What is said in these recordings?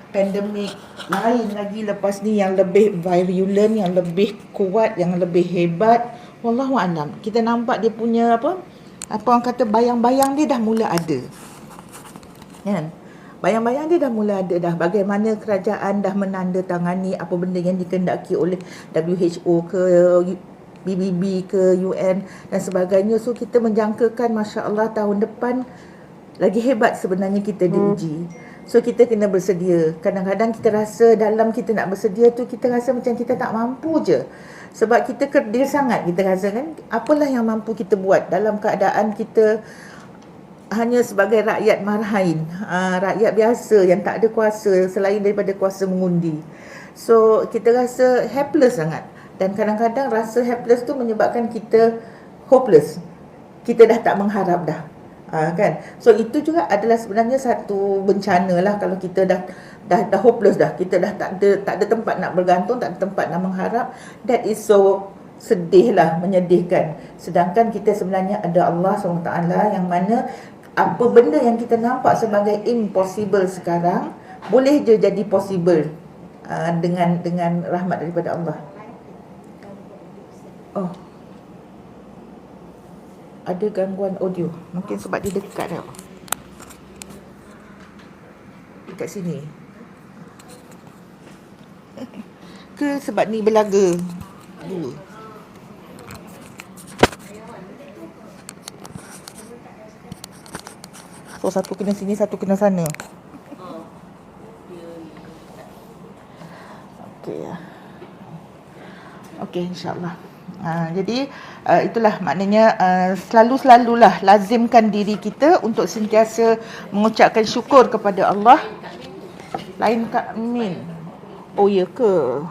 pandemik lain lagi lepas ni yang lebih virulent, yang lebih kuat, yang lebih hebat. Wallahu alam. Kita nampak dia punya apa orang kata, bayang-bayang dia dah mula ada. Kan? Bayang-bayang dia dah mula ada dah, bagaimana kerajaan dah menandatangani apa benda yang dikehendaki oleh WHO ke PBB ke UN dan sebagainya. So kita menjangkakan masya-Allah tahun depan lagi hebat sebenarnya kita diuji. So kita kena bersedia. Kadang-kadang kita rasa dalam kita nak bersedia tu, kita rasa macam kita tak mampu je. Sebab kita kerdil sangat, kita rasa kan, apalah yang mampu kita buat dalam keadaan kita hanya sebagai rakyat marhain, rakyat biasa yang tak ada kuasa selain daripada kuasa mengundi. So kita rasa helpless sangat. Dan kadang-kadang rasa helpless tu menyebabkan kita hopeless. Kita dah tak mengharap dah. Kan? So itu juga adalah sebenarnya satu bencana lah kalau kita dah hopeless dah. Kita dah tak ada tempat nak bergantung, tak ada tempat nak mengharap. That is so sedih lah, menyedihkan. Sedangkan kita sebenarnya ada Allah SWT yang mana apa benda yang kita nampak sebagai impossible sekarang boleh je jadi possible dengan rahmat daripada Allah. Oh, ada gangguan audio. Mungkin sebab dia dekat tau. Dekat sini. Ke sebab ni belaga. Dua. So satu kena sini, satu kena sana. Okey ya. Okey, insya-Allah. Jadi itulah maknanya, selalulah lazimkan diri kita untuk sentiasa mengucapkan syukur kepada Allah. Lain Kak Min. Oh ya ke?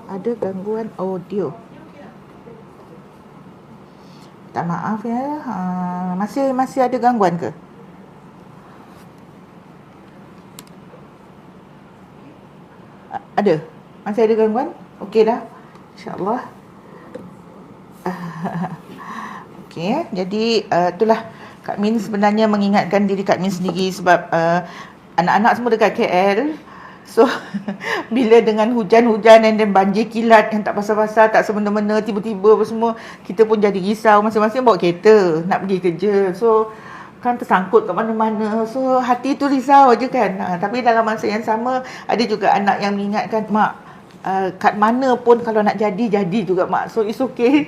Ada gangguan audio. Tak, maaf ya. Masih ada gangguan ke? Ada? Masih ada gangguan? Okey dah. InsyaAllah. Okey, jadi itulah Kak Min sebenarnya mengingatkan diri Kak Min sendiri sebab anak-anak semua dekat KL. So bila dengan hujan-hujan dan banjir kilat yang tak pasal-pasal, tak semena-mena, tiba-tiba apa semua, kita pun jadi risau. Masing-masing bawa kereta nak pergi kerja. So kan tersangkut kat mana-mana. So hati tu risau je kan. Tapi dalam masa yang sama ada juga anak yang mengingatkan, mak, kat mana pun kalau nak jadi juga mak. So it's okay.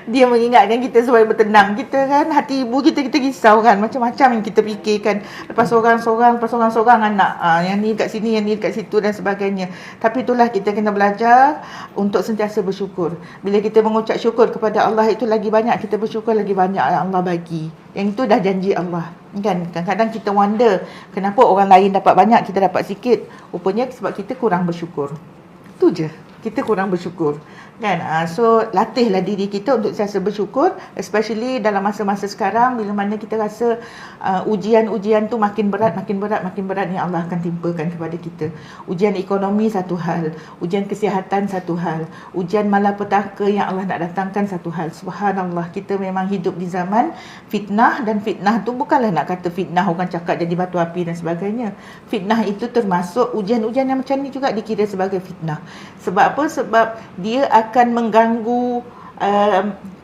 Dia mengingatkan kita supaya bertenang. Kita kan, hati ibu kita risau kan, macam-macam yang kita fikirkan. Lepas seorang anak, yang ni kat sini, yang ni kat situ dan sebagainya. Tapi itulah kita kena belajar untuk sentiasa bersyukur. Bila kita mengucap syukur kepada Allah, itu lagi banyak kita bersyukur, lagi banyak yang Allah bagi. Yang itu dah janji Allah. Kan kadang-kadang kita wonder kenapa orang lain dapat banyak, kita dapat sikit. Rupanya sebab kita kurang bersyukur. Itu je, kita kurang bersyukur kan. So latihlah diri kita untuk sentiasa bersyukur, especially dalam masa-masa sekarang bila mana kita rasa ujian-ujian tu makin berat yang Allah akan timpakan kepada kita. Ujian ekonomi satu hal, ujian kesihatan satu hal, ujian malapetaka yang Allah nak datangkan satu hal. Subhanallah, kita memang hidup di zaman fitnah, dan fitnah tu bukanlah nak kata fitnah orang cakap jadi batu api dan sebagainya. Fitnah itu termasuk ujian-ujian yang macam ni juga dikira sebagai fitnah. Sebab apa? Sebab dia akan mengganggu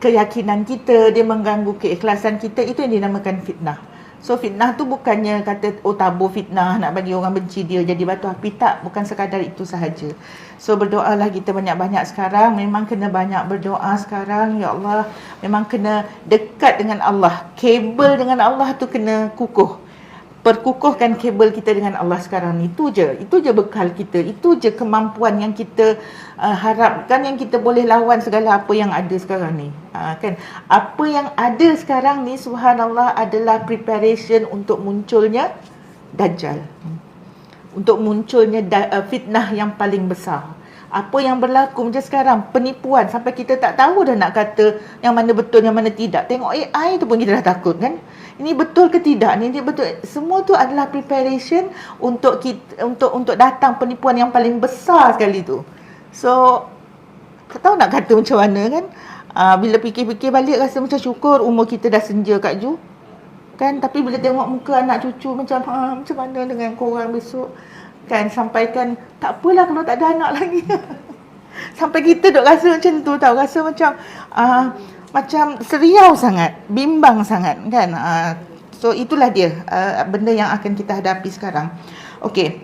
keyakinan kita, dia mengganggu keikhlasan kita. Itu yang dinamakan fitnah. So fitnah tu bukannya kata tabur fitnah nak bagi orang benci dia jadi batu api, tak, bukan sekadar itu sahaja. So berdoalah kita banyak-banyak sekarang. Memang kena banyak berdoa sekarang. Ya Allah, memang kena dekat dengan Allah. Kabel dengan Allah tu kena kukuh. Perkukuhkan kabel kita dengan Allah sekarang ni. Itu je bekal kita. Itu je kemampuan yang kita harapkan, yang kita boleh lawan segala apa yang ada sekarang ni. Kan? Apa yang ada sekarang ni, subhanallah, adalah preparation untuk munculnya Dajjal. Untuk munculnya fitnah yang paling besar. Apa yang berlaku macam sekarang, penipuan, sampai kita tak tahu dah nak kata yang mana betul, yang mana tidak. Tengok AI tu pun kita dah takut kan. Ini betul ke tidak? Ini betul. Semua tu adalah preparation untuk kita, untuk datang penipuan yang paling besar sekali tu. So tak tahu nak kata macam mana kan. Bila fikir-fikir balik rasa macam syukur umur kita dah senja Kak Ju. kan. Tapi bila tengok muka anak cucu macam macam mana dengan korang besok, kan, sampaikan tak apalah kalau tak ada anak lagi. Sampai kita duk rasa macam tu tau, rasa macam seriau sangat, bimbang sangat, kan. So itulah dia benda yang akan kita hadapi sekarang. Okey,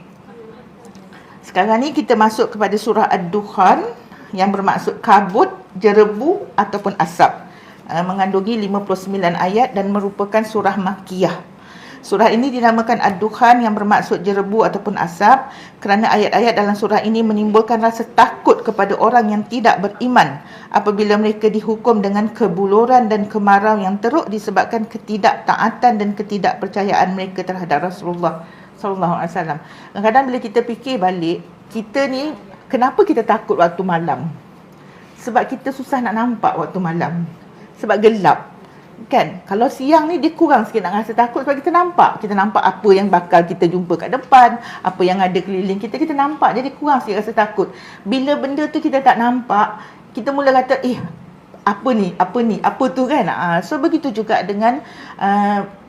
sekarang ni kita masuk kepada surah Ad-Dukhan yang bermaksud kabut, jerebu ataupun asap. Mengandungi 59 ayat dan merupakan surah Makkiyah. Surah ini dinamakan Ad-Dukhan yang bermaksud jerebu ataupun asap kerana ayat-ayat dalam surah ini menimbulkan rasa takut kepada orang yang tidak beriman apabila mereka dihukum dengan kebuluran dan kemarau yang teruk disebabkan ketidaktaatan dan ketidakpercayaan mereka terhadap Rasulullah sallallahu alaihi wasallam. Kadang-kadang bila kita fikir balik, kita ni kenapa kita takut waktu malam? Sebab kita susah nak nampak waktu malam. Sebab gelap. Kan, kalau siang ni dia kurang sikit nak rasa takut sebab kita nampak apa yang bakal kita jumpa kat depan, apa yang ada keliling kita, kita nampak, jadi kurang sikit rasa takut. Bila benda tu kita tak nampak, kita mula kata apa tu, kan. So begitu juga dengan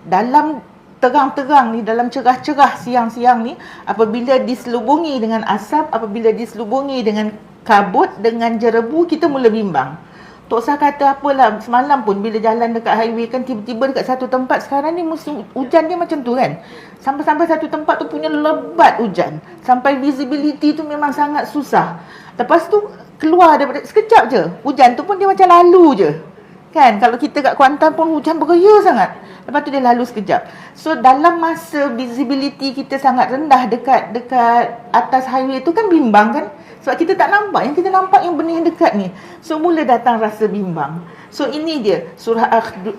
dalam terang-terang ni, dalam cerah-cerah siang-siang ni, apabila diselubungi dengan asap, apabila diselubungi dengan kabut, dengan jerebu, kita mula bimbang. Tak usah kata apalah, semalam pun bila jalan dekat highway kan, tiba-tiba dekat satu tempat, sekarang ni musim hujan dia macam tu, kan. Sampai-sampai satu tempat tu punya lebat hujan, sampai visibility tu memang sangat susah. Lepas tu keluar daripada sekejap je, hujan tu pun dia macam lalu je, kan. Kalau kita kat Kuantan pun hujan beria sangat, lepas tu dia lalu sekejap. So dalam masa visibility kita sangat rendah dekat atas highway tu kan, bimbang, kan. Sebab kita tak nampak, yang kita nampak yang benda yang dekat ni. So mula datang rasa bimbang. So ini dia surah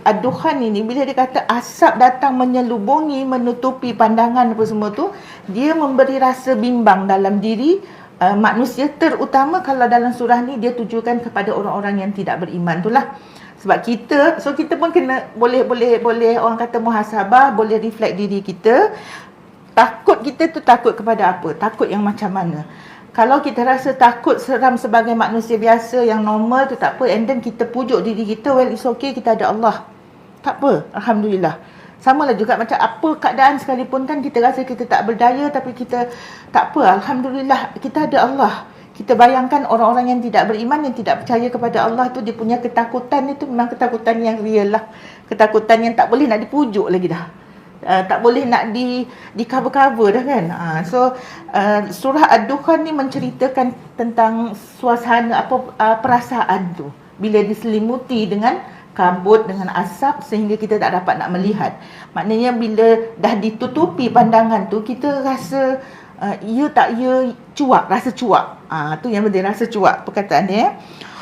Ad-Dukhan ini, bila dia kata asap datang menyelubungi, menutupi pandangan apa semua tu, dia memberi rasa bimbang dalam diri manusia, terutama kalau dalam surah ni dia tujukan kepada orang-orang yang tidak beriman. Itulah sebab kita pun kena boleh orang kata muhasabah, boleh reflect diri kita. Takut kita tu takut kepada apa? Takut yang macam mana? Kalau kita rasa takut seram sebagai manusia biasa yang normal tu tak apa, and then kita pujuk diri kita, well it's okay, kita ada Allah. Tak apa, alhamdulillah. Samalah juga macam apa keadaan sekalipun, kan, kita rasa kita tak berdaya, tapi kita tak apa, alhamdulillah kita ada Allah. Kita bayangkan orang-orang yang tidak beriman, yang tidak percaya kepada Allah tu, dia punya ketakutan itu memang ketakutan yang real lah. Ketakutan yang tak boleh nak dipujuk lagi dah. Tak boleh nak di cover-cover dah, kan. Surah Ad-Dukhan ni menceritakan tentang suasana perasaan tu bila diselimuti dengan kabut, dengan asap, sehingga kita tak dapat nak melihat. Maknanya bila dah ditutupi pandangan tu, kita rasa cuak, rasa cuak. Tu yang penting, rasa cuak perkataan dia.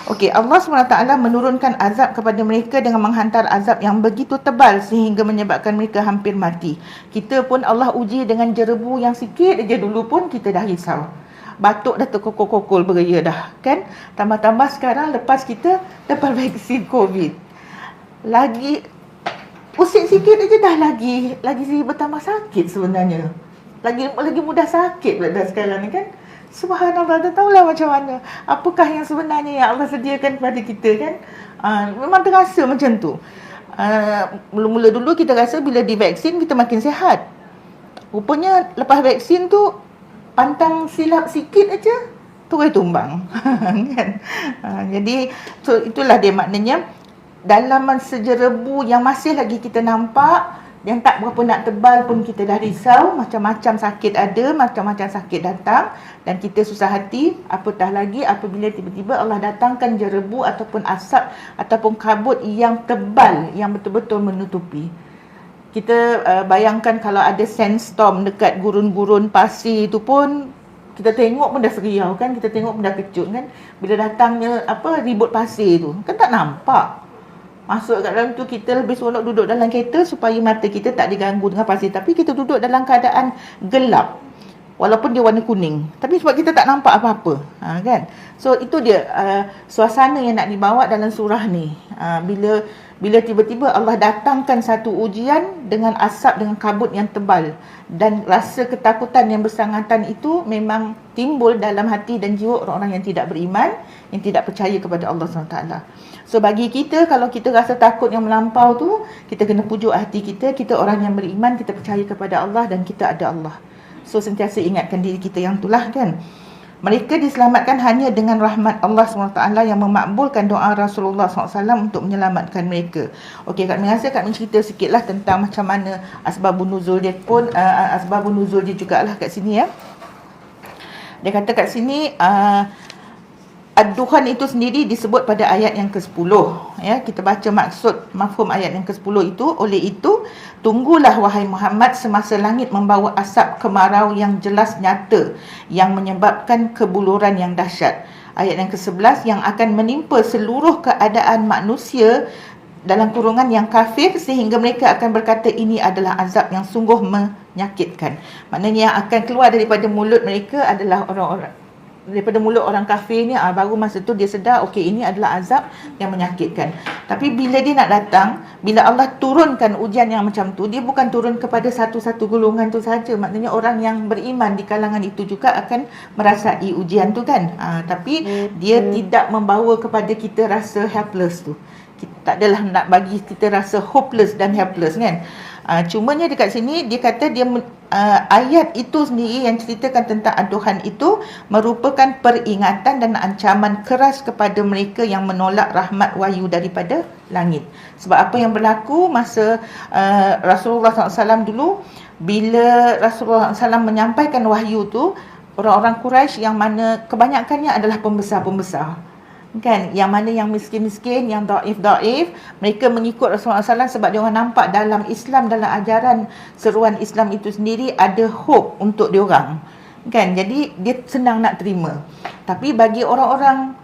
Okey, Allah SWT menurunkan azab kepada mereka dengan menghantar azab yang begitu tebal sehingga menyebabkan mereka hampir mati. Kita pun Allah uji dengan jerebu yang sikit aja, dulu pun kita dah risau. Batuk dah terkokol-kokol beria dah, kan. Tambah-tambah sekarang lepas kita dapat vaksin COVID, lagi pusing sikit aja dah lagi bertambah sakit sebenarnya. Lagi mudah sakit pula dah sekarang ni, kan. Subhanallah, tak tahulah macam mana. Apakah yang sebenarnya yang Allah sediakan kepada kita, kan. Memang terasa macam tu. Mula-mula dulu kita rasa bila divaksin kita makin sihat. Rupanya lepas vaksin tu, pantang silap sikit aja turai tumbang. Kan. Jadi itulah dia maknanya, dalam sejerebu yang masih lagi kita nampak, yang tak berapa nak tebal pun kita dah risau, macam-macam sakit ada, macam-macam sakit datang, dan kita susah hati. Apatah lagi apabila tiba-tiba Allah datangkan jerebu ataupun asap ataupun kabut yang tebal, yang betul-betul menutupi. Kita bayangkan kalau ada sandstorm dekat gurun-gurun pasir tu pun, kita tengok pun dah seriau, kan. Kita tengok pun dah kejut, kan. Bila datangnya ribut pasir tu, kan tak nampak. Masuk kat dalam tu, kita lebih seronok duduk dalam kereta supaya mata kita tak diganggu dengan pasir. Tapi kita duduk dalam keadaan gelap, walaupun dia warna kuning, tapi sebab kita tak nampak apa-apa, kan. So itu dia suasana yang nak dibawa dalam surah ni. Bila bila tiba-tiba Allah datangkan satu ujian dengan asap, dengan kabut yang tebal, dan rasa ketakutan yang bersangatan itu memang timbul dalam hati dan jiwa orang-orang yang tidak beriman, yang tidak percaya kepada Allah SWT. So bagi kita, kalau kita rasa takut yang melampau tu, kita kena pujuk hati kita, kita orang yang beriman, kita percaya kepada Allah dan kita ada Allah. So sentiasa ingatkan diri kita yang itulah kan. Mereka diselamatkan hanya dengan rahmat Allah SWT yang memakbulkan doa Rasulullah SAW untuk menyelamatkan mereka. Okey, Kak Min rasa Kak Min cerita sikitlah tentang macam mana asbabun nuzul dia pun, asbabun nuzul dia jugalah kat sini ya. Dia kata kat sini, ad-duhan itu sendiri disebut pada ayat yang ke-10 ya. Kita baca maksud mafhum ayat yang ke-10 itu. Oleh itu, tunggulah wahai Muhammad semasa langit membawa asap kemarau yang jelas nyata yang menyebabkan kebuluran yang dahsyat. Ayat yang ke-11, yang akan menimpa seluruh keadaan manusia dalam kurungan yang kafir sehingga mereka akan berkata ini adalah azab yang sungguh menyakitkan. Maknanya yang akan keluar daripada mulut mereka adalah daripada mulut orang kafir ni, baru masa tu dia sedar okey, ini adalah azab yang menyakitkan. Tapi bila dia nak datang, bila Allah turunkan ujian yang macam tu, dia bukan turun kepada satu-satu golongan tu saja. Maknanya orang yang beriman di kalangan itu juga akan merasai ujian tu kan. Tapi dia tidak membawa kepada kita rasa helpless tu. Tak adalah nak bagi kita rasa hopeless dan helpless kan. Cumanya dekat sini dia kata ayat itu sendiri yang ceritakan tentang ad-duhan itu merupakan peringatan dan ancaman keras kepada mereka yang menolak rahmat wahyu daripada langit. Sebab apa yang berlaku masa Rasulullah SAW dulu, bila Rasulullah SAW menyampaikan wahyu tu, orang-orang Quraisy yang mana kebanyakannya adalah pembesar-pembesar kan, yang mana yang miskin-miskin, yang daif-daif, mereka mengikut Rasulullah SAW sebab dia orang nampak dalam Islam, dalam ajaran seruan Islam itu sendiri ada hope untuk dia orang kan. Jadi dia senang nak terima. Tapi bagi orang-orang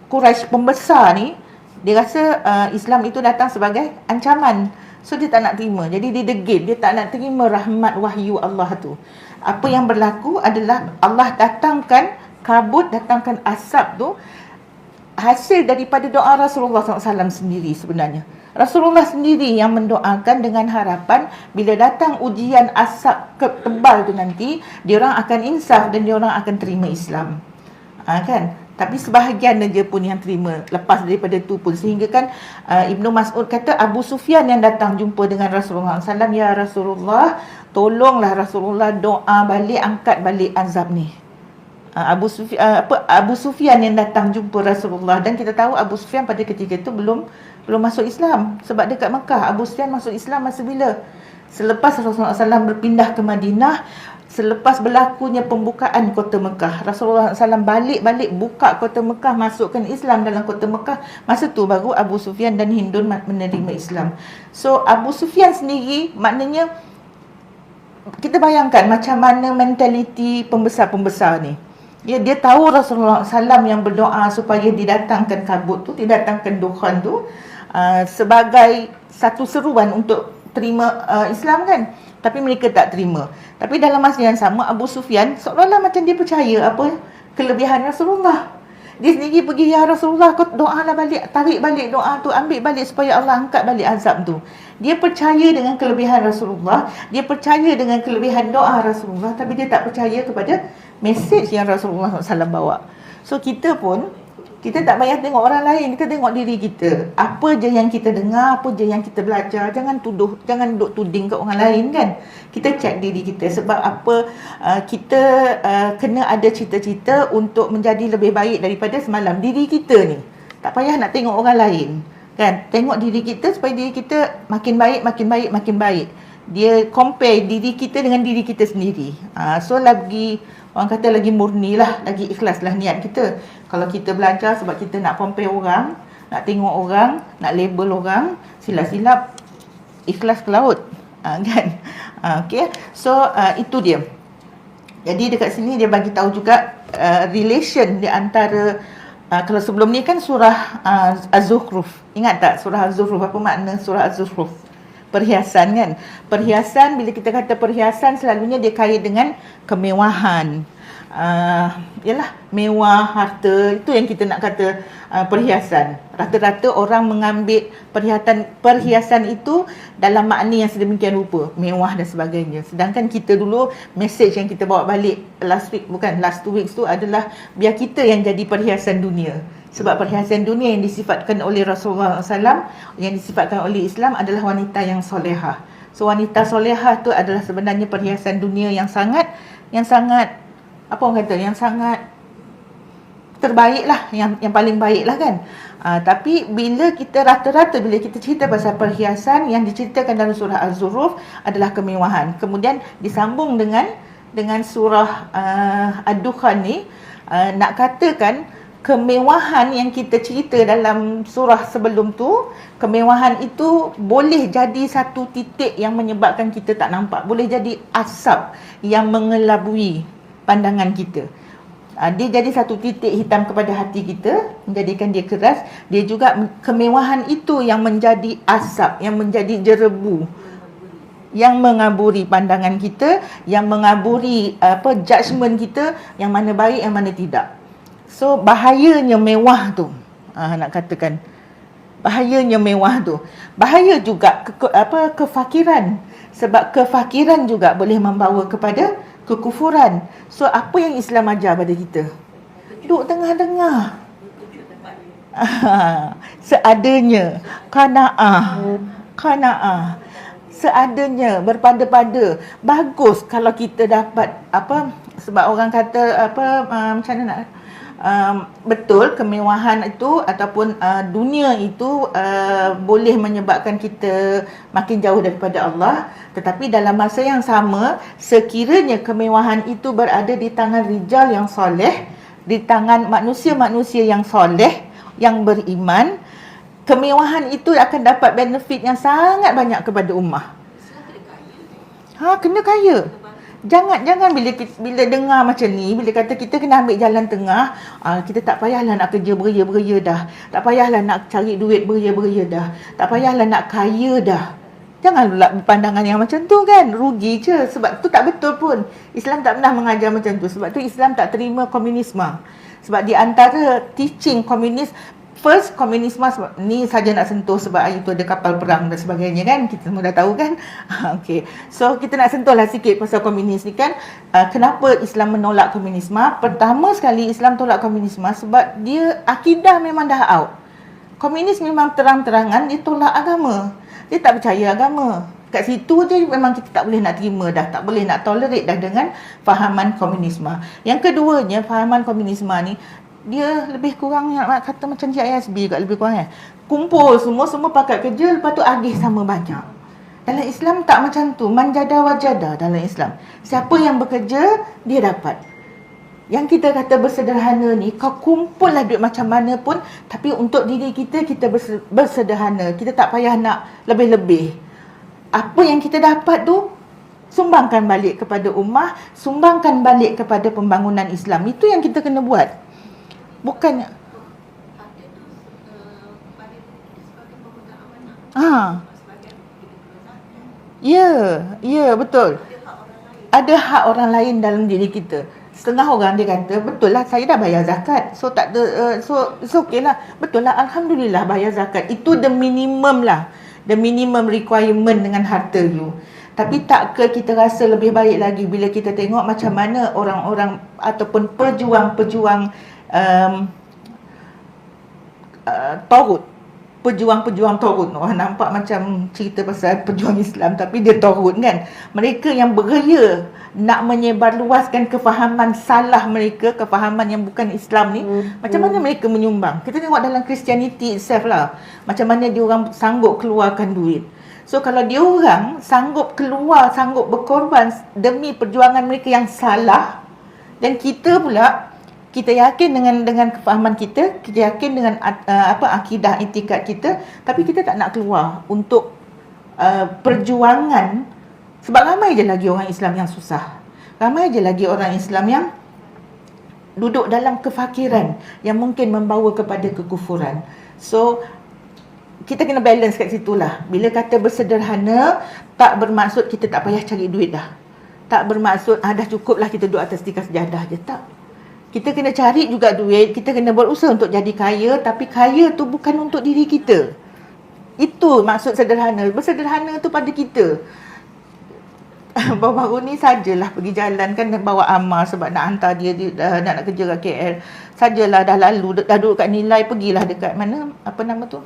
Quraisy pembesar ni, dia rasa Islam itu datang sebagai ancaman. So dia tak nak terima. Jadi dia degil, dia tak nak terima rahmat wahyu Allah tu. Apa yang berlaku adalah Allah datangkan kabut, datangkan asap tu hasil daripada doa Rasulullah SAW sendiri sebenarnya. Rasulullah sendiri yang mendoakan dengan harapan bila datang ujian asap tebal tu nanti, diorang akan insaf dan diorang akan terima Islam. Kan? Tapi sebahagian aja pun yang terima lepas daripada tu pun. Sehingga kan Ibnu Mas'ud kata Abu Sufyan yang datang jumpa dengan Rasulullah SAW, ya Rasulullah, tolonglah Rasulullah doa balik, angkat balik azab ni. Abu Sufyan yang datang jumpa Rasulullah, dan kita tahu Abu Sufyan pada ketika itu belum masuk Islam sebab dekat Mekah. Abu Sufyan masuk Islam masa bila? Selepas Rasulullah SAW berpindah ke Madinah, selepas berlakunya pembukaan kota Mekah. Rasulullah SAW balik buka kota Mekah, masukkan Islam dalam kota Mekah. Masa tu baru Abu Sufyan dan Hindun menerima Islam. So Abu Sufyan sendiri, maknanya kita bayangkan macam mana mentaliti pembesar-pembesar ni. Dia tahu Rasulullah SAW yang berdoa supaya didatangkan kabut tu, didatangkan dukhan tu sebagai satu seruan untuk terima Islam kan. Tapi mereka tak terima. Tapi dalam masa yang sama, Abu Sufyan seolah-olah macam dia percaya apa kelebihan Rasulullah. Dia sendiri pergi, ya Rasulullah, kau doalah balik, tarik balik doa tu, ambil balik supaya Allah angkat balik azab tu. Dia percaya dengan kelebihan Rasulullah, dia percaya dengan kelebihan doa Rasulullah, tapi dia tak percaya kepada mesej yang Rasulullah SAW bawa. So kita pun, kita tak payah tengok orang lain, kita tengok diri kita. Apa je yang kita dengar, apa je yang kita belajar, jangan duk tuding kat orang lain kan. Kita cek diri kita. Sebab apa, kita kena ada cita-cita untuk menjadi lebih baik daripada semalam. Diri kita ni, tak payah nak tengok orang lain kan. Tengok diri kita supaya diri kita makin baik, makin baik, makin baik. Dia compare diri kita dengan diri kita sendiri. So lagi, orang kata lagi murni lah, lagi ikhlas lah niat kita. Kalau kita belajar sebab kita nak compare orang, nak tengok orang, nak label orang, silap-silap ikhlas ke laut kan. Okay. So itu dia. Jadi dekat sini dia bagi tahu juga relation di antara kalau sebelum ni kan surah Az-Zukhruf. Ingat tak surah Az-Zukhruf? Apa makna surah Az-Zukhruf? perhiasan kan. Perhiasan, bila kita kata perhiasan, selalunya dia kait dengan kemewahan. Yalah, mewah, harta, itu yang kita nak kata perhiasan. Rata-rata orang mengambil perhiasan itu dalam makna yang sedemikian rupa, mewah dan sebagainya. Sedangkan kita dulu, message yang kita bawa balik last 2 weeks tu adalah biar kita yang jadi perhiasan dunia. Sebab perhiasan dunia yang disifatkan oleh Rasulullah SAW, yang disifatkan oleh Islam adalah wanita yang solehah. So wanita solehah tu adalah sebenarnya perhiasan dunia yang sangat apa orang kata, yang sangat terbaik lah, yang paling baik lah kan. Tapi bila kita rata-rata, bila kita cerita pasal perhiasan, yang diceritakan dalam surah Az-Zukhruf adalah kemewahan. Kemudian disambung dengan surah Ad-Dukhan ni, nak katakan kemewahan yang kita cerita dalam surah sebelum tu, kemewahan itu boleh jadi satu titik yang menyebabkan kita tak nampak, boleh jadi asap yang mengelabui pandangan kita. Dia jadi satu titik hitam kepada hati kita, menjadikan dia keras. Dia juga kemewahan itu yang menjadi asap, yang menjadi jerebu, yang mengaburi pandangan kita, yang mengaburi judgement kita, yang mana baik, yang mana tidak. So bahayanya mewah tu, nak katakan bahayanya mewah tu. Bahaya juga kefakiran, sebab kefakiran juga boleh membawa kepada kekufuran. So apa yang Islam ajar pada kita? Duduk tengah-tengah, seadanya, qanaah, seadanya, berpada-pada. Bagus kalau kita dapat sebab orang kata macam mana nak betul, kemewahan itu ataupun dunia itu boleh menyebabkan kita makin jauh daripada Allah. Tetapi dalam masa yang sama, sekiranya kemewahan itu berada di tangan rijal yang soleh, di tangan manusia-manusia yang soleh, yang beriman, kemewahan itu akan dapat benefit yang sangat banyak kepada ummah. Kena kaya. Jangan bila dengar macam ni, bila kata kita kena ambil jalan tengah, kita tak payahlah nak kerja beria-beria dah. Tak payahlah nak cari duit beria-beria dah. Tak payahlah nak kaya dah. Jangan pula pandangan yang macam tu kan. Rugi je. Sebab tu tak betul pun. Islam tak pernah mengajar macam tu. Sebab tu Islam tak terima komunisme. Sebab di antara teaching komunis, first, komunisme ni saja nak sentuh sebab hari tu ada kapal perang dan sebagainya kan. Kita semua dah tahu kan. Okay. So kita nak sentuhlah sikit pasal komunis ni kan. Kenapa Islam menolak komunisme? Pertama sekali Islam tolak komunisme sebab dia akidah memang dah out. Komunis memang terang-terangan dia tolak agama. Dia tak percaya agama. Kat situ je memang kita tak boleh nak terima dah. Tak boleh nak tolerate dah dengan fahaman komunisme. Yang keduanya, fahaman komunisme ni dia lebih kurang nak kata macam CISB kat lebih kurang kumpul semua pakat kerja, lepas tu agih sama banyak. Dalam Islam tak macam tu. Manjada wajada dalam Islam. Siapa yang bekerja, dia dapat. Yang kita kata bersederhana ni, kau kumpul lah duit macam mana pun, tapi untuk diri kita, kita bersederhana. Kita tak payah nak lebih-lebih. Apa yang kita dapat tu, sumbangkan balik kepada ummah, sumbangkan balik kepada pembangunan Islam. Itu yang kita kena buat. Bukannya ya betul. Ada hak orang lain dalam diri kita. Setengah orang dia kata, betul lah saya dah bayar zakat. So tak ada so it's okay lah. Betul lah, alhamdulillah bayar zakat. Itu the minimum lah. The minimum requirement dengan harta you. Tapi tak ke kita rasa lebih baik lagi bila kita tengok macam mana orang-orang ataupun pejuang-pejuang Taghut, pejuang-pejuang Taghut. Nampak macam cerita pasal pejuang Islam, tapi dia Taghut kan. Mereka yang beraya nak menyebarluaskan kefahaman salah mereka, kefahaman yang bukan Islam ni. Macam mana mereka menyumbang? Kita tengok dalam Christianity itself lah, macam mana dia orang sanggup keluarkan duit. So kalau dia orang sanggup keluar, sanggup berkorban demi perjuangan mereka yang salah, dan kita pula, kita yakin dengan kefahaman kita yakin dengan akidah itikad kita, tapi kita tak nak keluar untuk perjuangan. Sebab ramai je lagi orang Islam yang susah. Ramai je lagi orang Islam yang duduk dalam kefakiran yang mungkin membawa kepada kekufuran. So kita kena balance kat situ lah. Bila kata bersederhana, tak bermaksud kita tak payah cari duit dah. Tak bermaksud dah cukup lah kita duduk atas tikar sejadah je. Tak. Kita kena cari juga duit, kita kena berusaha untuk jadi kaya, tapi kaya tu bukan untuk diri kita. Itu maksud sederhana. Bersederhana tu pada kita. Baru-baru ni sajalah pergi jalan kan, bawa Amar sebab nak hantar dia nak kerja kat KL. Sajalah dah lalu, dah duduk kat Nilai, pergilah dekat mana, apa nama tu?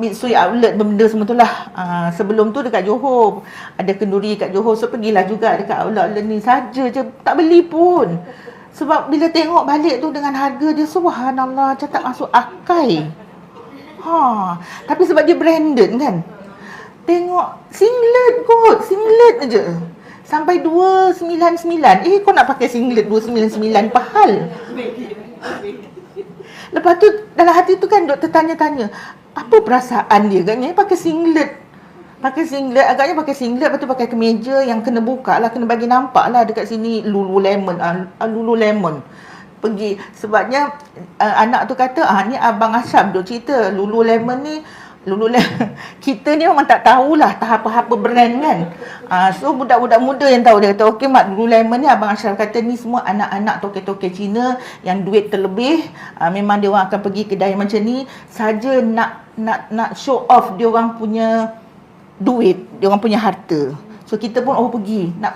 Mitsui outlet benda semua tu lah. Sebelum tu dekat Johor ada kenduri kat Johor, so pergilah juga dekat outlet ni saja je, tak beli pun. Sebab bila tengok balik tu dengan harga dia, subhanallah, macam tak masuk akal. Tapi sebab dia branded kan. Tengok singlet kot, singlet aje sampai 299. Kau nak pakai singlet 299 pahal. Lepas tu dalam hati tu kan duk tertanya-tanya, apa perasaan dia agaknya pakai singlet. Agaknya pakai singlet, lepas tu pakai kemeja yang kena buka lah, kena bagi nampak lah dekat sini Lululemon. Lululemon. Pergi, sebabnya anak tu kata, ni Abang Ashraf duk cerita, Lululemon ni, kita ni memang tak tahulah apa-apa brand kan. So budak-budak muda yang tahu, dia kata, okey mak, Lululemon ni Abang Ashraf kata ni semua anak-anak toke-toke Cina yang duit terlebih. Memang dia orang akan pergi kedai macam ni saja nak show off dia orang punya duit, dia orang punya harta. So kita pun pergi nak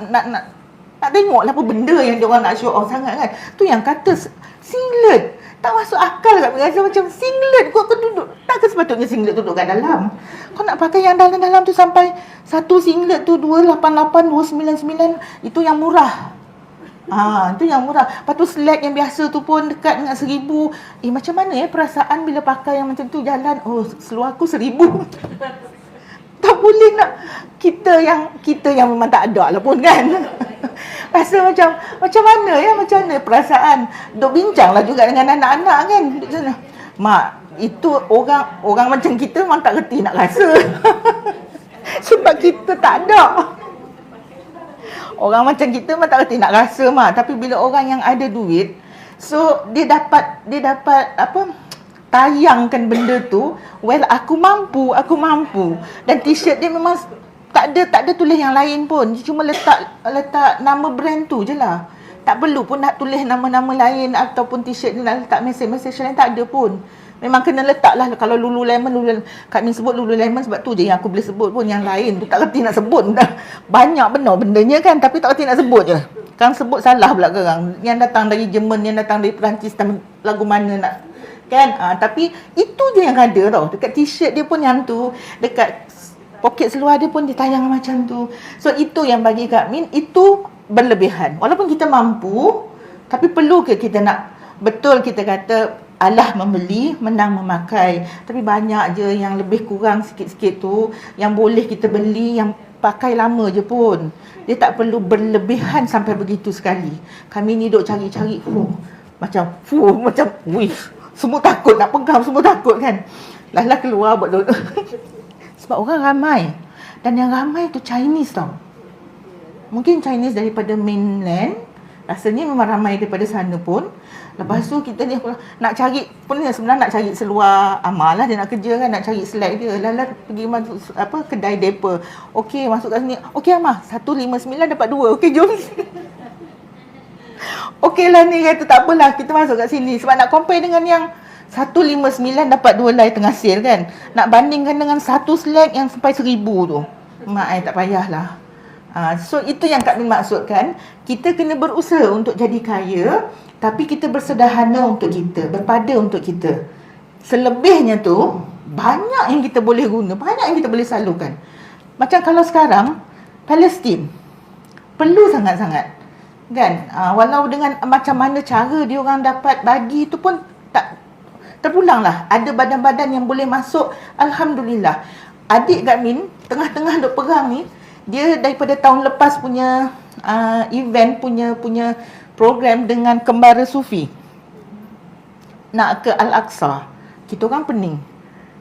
tengoklah apa benda yang dia orang nak show off sangat kan. Tu yang kata singlet tak masuk akal kat rasa macam singlet kau duduk. Tak sepatutnya singlet duduk kat dalam. Kau nak pakai yang dalam-dalam tu sampai satu singlet tu 288, 299, itu yang murah. Itu yang murah. Lepas tu slack yang biasa tu pun dekat dengan 1,000. Macam mana perasaan bila pakai yang macam tu jalan? Seluar aku 1,000. Tak boleh nak kita yang memang tak ada lah pun kan. Rasa macam mana perasaan. Duk bincang lah juga dengan anak-anak kan. Mak, itu orang macam kita memang tak reti nak rasa. Sebab kita tak ada. Orang macam kita memang tak reti nak rasa mak. Tapi bila orang yang ada duit, so dia dapat tayangkan benda tu, well aku mampu. Dan t-shirt dia memang tak ada tulis yang lain pun. Dia cuma letak nama brand tu je lah. Tak perlu pun nak tulis nama-nama lain ataupun t-shirt ni nak letak mesej lain, tak ada pun. Memang kena letak lah. Kalau Lululemon, Kak Min sebut Lululemon sebab tu je yang aku boleh sebut pun. Yang lain tu tak reti nak sebut. Banyak benar bendanya kan, tapi tak reti nak sebut je. Kan sebut salah pula korang. Yang datang dari Jerman, yang datang dari Perancis, lagu mana nak kan. Tapi itu je yang ada tau. Dekat t-shirt dia pun yang tu, dekat poket seluar dia pun dia tayang macam tu. So itu yang bagi Kak Min, itu berlebihan. Walaupun kita mampu, tapi perlu ke kita nak betul kita kata Allah membeli, menang memakai. Tapi banyak je yang lebih kurang sikit-sikit tu, yang boleh kita beli, yang pakai lama je pun. Dia tak perlu berlebihan sampai begitu sekali. Kami ni duk cari-cari, macam semua takut nak pegang, semua takut kan. Lah keluar buat dulu. Sebab orang ramai. Dan yang ramai tu Chinese tau. Mungkin Chinese daripada mainland. Rasanya memang ramai daripada sana pun. Lepas tu kita ni nak cari pun, sebenarnya nak cari seluar Amar lah, dia nak kerja kan, nak cari slack dia. Lala pergi masuk kedai depa. Okey, masuk kat sini. Okey Amar, 159 dapat 2. Okey, jom. Okey lah ni, kata tak apalah, kita masuk kat sini. Sebab nak compare dengan yang 159 dapat 2 lai tengah sale kan. Nak bandingkan dengan satu slack yang sampai 1,000 tu. Mak tak payahlah. So itu yang Kak Min maksudkan. Kita kena berusaha untuk jadi kaya, tapi kita bersederhana untuk kita, berpada untuk kita. Selebihnya tu banyak yang kita boleh guna, banyak yang kita boleh salurkan. Macam kalau sekarang Palestin perlu sangat-sangat kan. Walau dengan macam mana cara dia orang dapat bagi tu pun tak terpulang lah. Ada badan-badan yang boleh masuk, alhamdulillah. Adik Kak Min tengah-tengah duk perang ni, dia daripada tahun lepas punya event, punya program dengan kembara Sufi nak ke Al-Aqsa. Kita orang pening.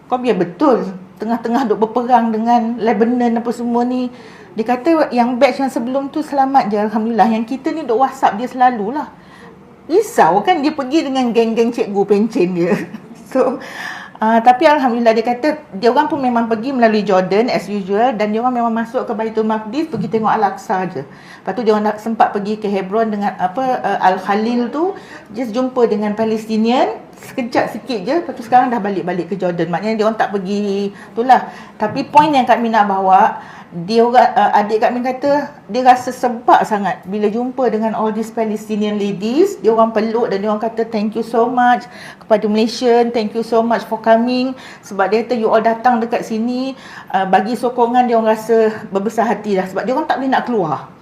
Kau biar betul tengah-tengah duk berperang dengan Lebanon apa semua ni. Dia kata yang batch yang sebelum tu selamat je, alhamdulillah. Yang kita ni duk WhatsApp dia selalulah. Risau kan, dia pergi dengan geng-geng cikgu pencen dia. So Tapi Alhamdulillah dia kata dia orang pun memang pergi melalui Jordan as usual, dan dia orang memang masuk ke Baitul Maqdis pergi tengok Al-Aqsa je. Lepas tu dia orang sempat pergi ke Hebron dengan Al-Khalil tu, just jumpa dengan Palestinian sekejap sikit je. Lepas tu sekarang dah balik ke Jordan. Maknanya dia orang tak pergi itulah. Tapi point yang Kak Min nak bawa, dia orang adik Kak Min kata dia rasa sebab sangat bila jumpa dengan all these Palestinian ladies. Dia orang peluk dan dia orang kata thank you so much kepada Malaysian, thank you so much for coming. Sebab dia kata you all datang dekat sini bagi sokongan, dia orang rasa berbesar hati dah sebab dia orang tak boleh nak keluar.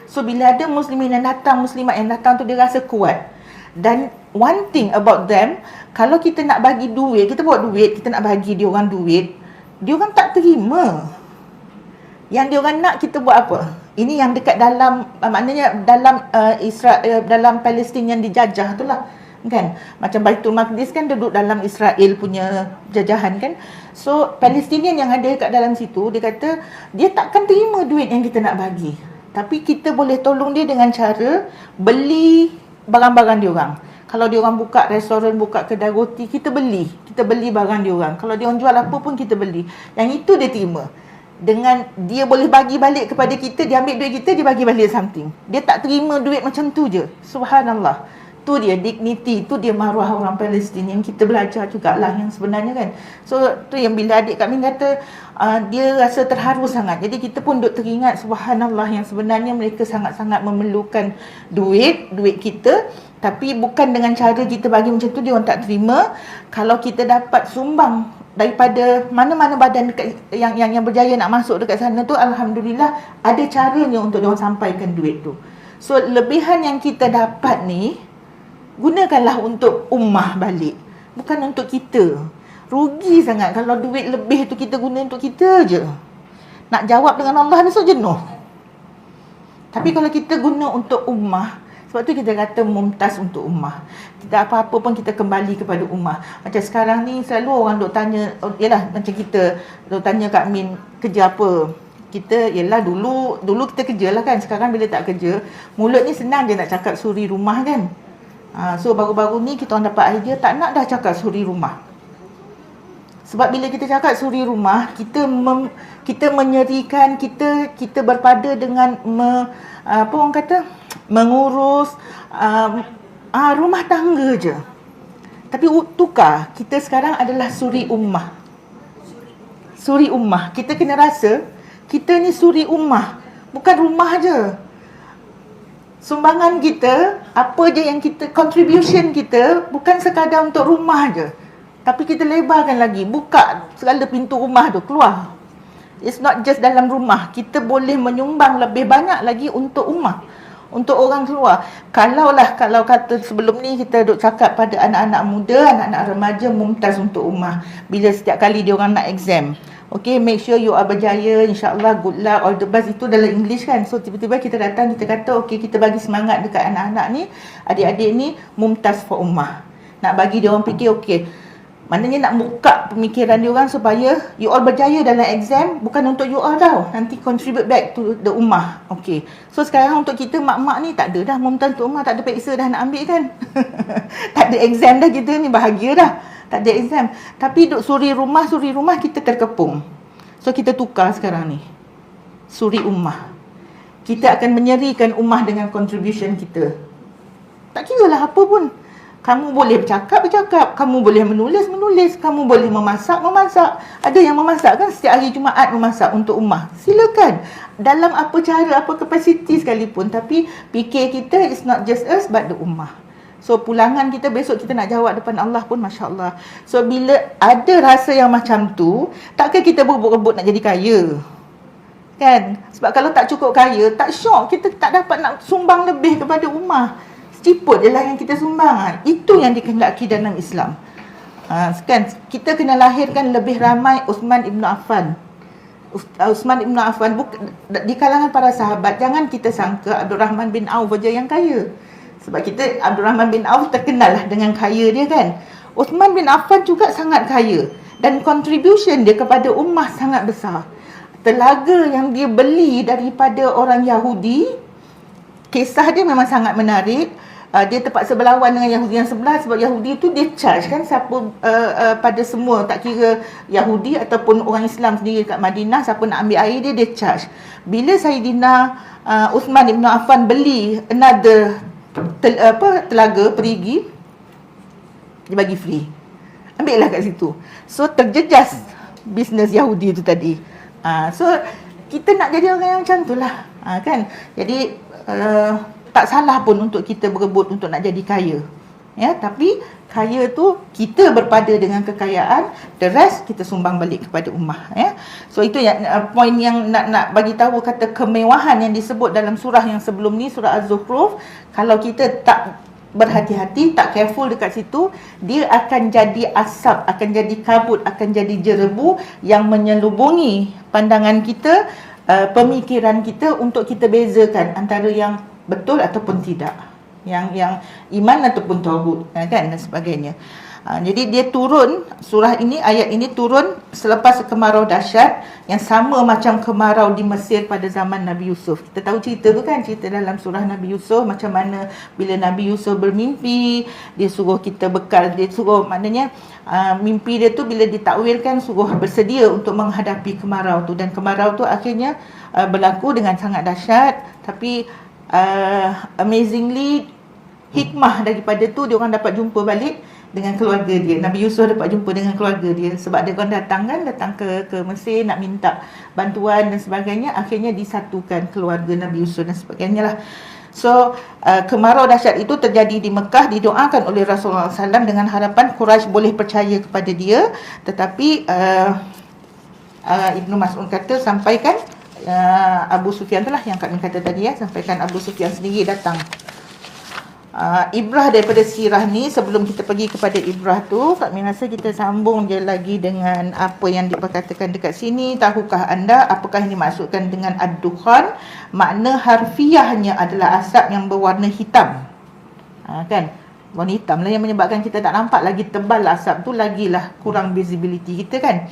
So bila ada muslimin yang datang, muslimat yang datang tu, dia rasa kuat. Dan one thing about them, kalau kita nak bagi duit, kita bawa duit, kita nak bagi dia orang duit, dia orang tak terima. Yang dia orang nak kita buat apa? Ini yang dekat dalam maknanya dalam Israel, dalam Palestin yang dijajah itulah, kan? Macam Baitul Maqdis kan duduk dalam Israel punya jajahan kan. So Palestinian yang ada kat dalam situ, dia kata dia takkan terima duit yang kita nak bagi. Tapi kita boleh tolong dia dengan cara beli barang-barang dia orang. Kalau dia orang buka restoran, buka kedai roti, kita beli barang dia orang. Kalau dia orang jual apa pun kita beli. Yang itu dia terima. Dengan dia boleh bagi balik kepada kita, dia ambil duit kita, dia bagi balik something. Dia tak terima duit macam tu je. Subhanallah. Tu dia dignity, tu dia maruah orang Palestin yang kita belajar jugalah yang sebenarnya kan. So tu yang bila adik kami kata dia rasa terharu sangat. Jadi kita pun duk teringat subhanallah yang sebenarnya mereka sangat-sangat memerlukan duit kita, tapi bukan dengan cara kita bagi macam tu dia orang tak terima. Kalau kita dapat sumbang daripada mana-mana badan dekat, yang berjaya nak masuk dekat sana tu, alhamdulillah ada caranya untuk dia orang sampaikan duit tu. So lebihan yang kita dapat ni gunakanlah untuk ummah balik, bukan untuk kita. Rugi sangat kalau duit lebih tu kita guna untuk kita je. Nak jawab dengan Allah besok jenuh. Tapi kalau kita guna untuk ummah, sebab tu kita kata mumtaz untuk ummah. Tidak apa-apa pun kita kembali kepada ummah. Macam sekarang ni selalu orang duk tanya, yalah macam kita duk tanya Kak Min kerja apa. Kita yalah dulu kita kerja lah kan. Sekarang bila tak kerja, mulut ni senang je nak cakap suri rumah kan. So baru-baru ni kita orang dapat idea tak nak dah cakap suri rumah. Sebab bila kita cakap suri rumah, kita menyerikan, kita berpada dengan apa orang kata, mengurus rumah tangga je. Tapi tukar, kita sekarang adalah suri ummah. Suri ummah. Kita kena rasa kita ni suri ummah, bukan rumah je. Sumbangan kita, apa je yang kita, contribution kita bukan sekadar untuk rumah je. Tapi kita lebarkan lagi, buka segala pintu rumah tu, keluar. It's not just dalam rumah. Kita boleh menyumbang lebih banyak lagi untuk ummah, untuk orang keluar. Kalau kata sebelum ni kita duk cakap pada anak-anak muda, anak-anak remaja, mumtaz untuk ummah. Bila setiap kali dia orang nak exam, okay, make sure you are berjaya, insyaAllah, good luck, all the best. Itu dalam English kan. So tiba-tiba kita datang, kita kata okay, kita bagi semangat dekat anak-anak ni, adik-adik ni, mumtaz for ummah. Nak bagi dia orang fikir okay, maknanya nak buka pemikiran dia orang supaya you all berjaya dalam exam, bukan untuk you all tau, nanti contribute back to the ummah. Okay, so sekarang untuk kita mak-mak ni tak ada dah mumtaz untuk ummah, tak ada peksa dah nak ambil kan. Tak ada exam dah, kita ni bahagia dah, tak ada exam. Tapi duk suri rumah kita terkepung. So kita tukar sekarang ni, suri ummah. Kita akan menyerikan ummah dengan contribution kita. Tak kira lah apa pun. Kamu boleh bercakap, kamu boleh menulis, kamu boleh memasak. Ada yang memasak kan, setiap hari Jumaat memasak untuk ummah. Silakan. Dalam apa cara, apa kapasiti sekalipun. Tapi fikir kita is not just us but the ummah. So pulangan kita besok kita nak jawab depan Allah pun Masya Allah. So bila ada rasa yang macam tu, takkan kita berebut-rebut nak jadi kaya kan? Sebab kalau tak cukup kaya, tak syok, kita tak dapat nak sumbang lebih kepada ummah. Ciput je lah yang kita sumbang. Itu yang dikehendaki dalam Islam. Kan? Kita kena lahirkan lebih ramai Uthman Ibn Affan. Uthman Ibn Affan di kalangan para sahabat. Jangan kita sangka Abdul Rahman bin Auf saja yang kaya. Sebab kita, Abdul Rahman bin Auf terkenal lah dengan kaya dia kan. Uthman bin Affan juga sangat kaya. Dan contribution dia kepada ummah sangat besar. Telaga yang dia beli daripada orang Yahudi, kisah dia memang sangat menarik. dia terpaksa berlawan dengan Yahudi yang sebelah, sebab Yahudi tu dia charge kan siapa pada semua, tak kira Yahudi ataupun orang Islam sendiri kat Madinah, siapa nak ambil air dia charge. Bila Saidina Uthman Ibn Affan beli another telaga perigi, dia bagi free, ambil lah kat situ. So terjejas bisnes Yahudi tu tadi. So kita nak jadi orang yang macam tu lah, kan. Jadi tak salah pun untuk kita berebut untuk nak jadi kaya, ya. Tapi kaya tu kita berpada dengan kekayaan, the rest kita sumbang balik kepada ummah, ya. So itu yang poin yang nak bagi tahu, kata kemewahan yang disebut dalam surah yang sebelum ni, surah Az-Zukhruf. Kalau kita tak berhati-hati, tak careful dekat situ, dia akan jadi asap, akan jadi kabut, akan jadi jerebu yang menyelubungi pandangan kita, pemikiran kita, untuk kita bezakan antara yang betul ataupun tidak, yang iman ataupun tauhid, kan, dan sebagainya. Jadi dia turun, surah ini, ayat ini turun selepas kemarau dahsyat yang sama macam kemarau di Mesir pada zaman Nabi Yusuf. Kita tahu cerita tu kan, cerita dalam surah Nabi Yusuf, macam mana bila Nabi Yusuf bermimpi, dia suruh kita bekal, dia suruh, maknanya mimpi dia tu bila ditakwilkan, suruh bersedia untuk menghadapi kemarau tu, dan kemarau tu akhirnya berlaku dengan sangat dahsyat. Tapi amazingly, hikmah daripada tu, dia orang dapat jumpa balik dengan keluarga dia. Nabi Yusuf dapat jumpa dengan keluarga dia, sebab dia orang datang ke Mesir nak minta bantuan dan sebagainya. Akhirnya disatukan keluarga Nabi Yusuf dan sebagainya lah. So kemarau dahsyat itu terjadi di Mekah, didoakan oleh Rasulullah SAW dengan harapan Quraisy boleh percaya kepada dia. Tetapi Ibnu Mas'ud kata, sampaikan Abu Sufyan tu lah yang kami kata tadi, ya, sampaikan Abu Sufyan sendiri datang. Ibrah daripada sirah ni, sebelum kita pergi kepada ibrah tu, kami rasa kita sambung je lagi dengan apa yang diperkatakan dekat sini. Tahukah anda apakah yang dimaksudkan dengan ad-dukhan? Makna harfiahnya adalah asap yang berwarna hitam, kan, warna hitam lah yang menyebabkan kita tak nampak lagi tebal asap tu, lagilah kurang visibility kita, kan.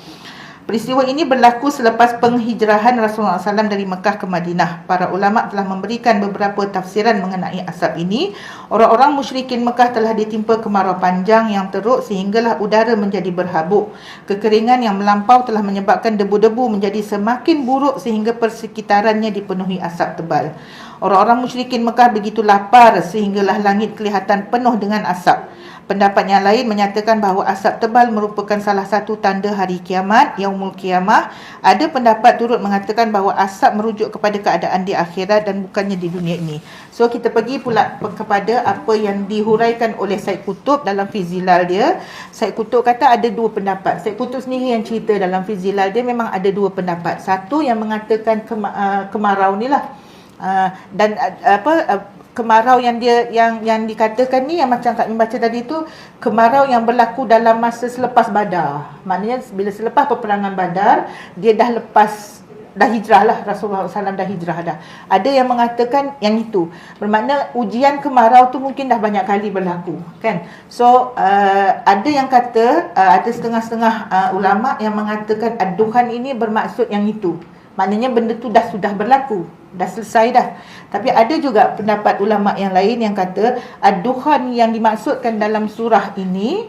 Peristiwa ini berlaku selepas penghijrahan Rasulullah SAW dari Mekah ke Madinah. Para ulama telah memberikan beberapa tafsiran mengenai asap ini. Orang-orang musyrikin Mekah telah ditimpa kemarau panjang yang teruk sehinggalah udara menjadi berhabuk. Kekeringan yang melampau telah menyebabkan debu-debu menjadi semakin buruk sehingga persekitarannya dipenuhi asap tebal. Orang-orang musyrikin Mekah begitu lapar sehinggalah langit kelihatan penuh dengan asap. Pendapat yang lain menyatakan bahawa asap tebal merupakan salah satu tanda hari kiamat, Yaumul Qiyamah. Ada pendapat turut mengatakan bahawa asap merujuk kepada keadaan di akhirat dan bukannya di dunia ini. So kita pergi pula kepada apa yang dihuraikan oleh Said Qutb dalam Fizilal dia. Said Qutb kata ada dua pendapat. Said Qutb sendiri yang cerita dalam Fizilal dia memang ada dua pendapat. Satu yang mengatakan kemarau ni lah, dan kemarau yang dikatakan ni, yang macam kami baca tadi tu, kemarau yang berlaku dalam masa selepas Badar. Maknanya bila selepas peperangan Badar, dia dah hijrah lah, Rasulullah SAW dah hijrah dah. Ada yang mengatakan yang itu, bermakna ujian kemarau tu mungkin dah banyak kali berlaku, kan. So ada yang kata, ada setengah-setengah ulama yang mengatakan ad-dukhan ini bermaksud yang itu. Maknanya benda tu sudah berlaku, dah selesai dah. Tapi ada juga pendapat ulama yang lain yang kata ad-dukhan yang dimaksudkan dalam surah ini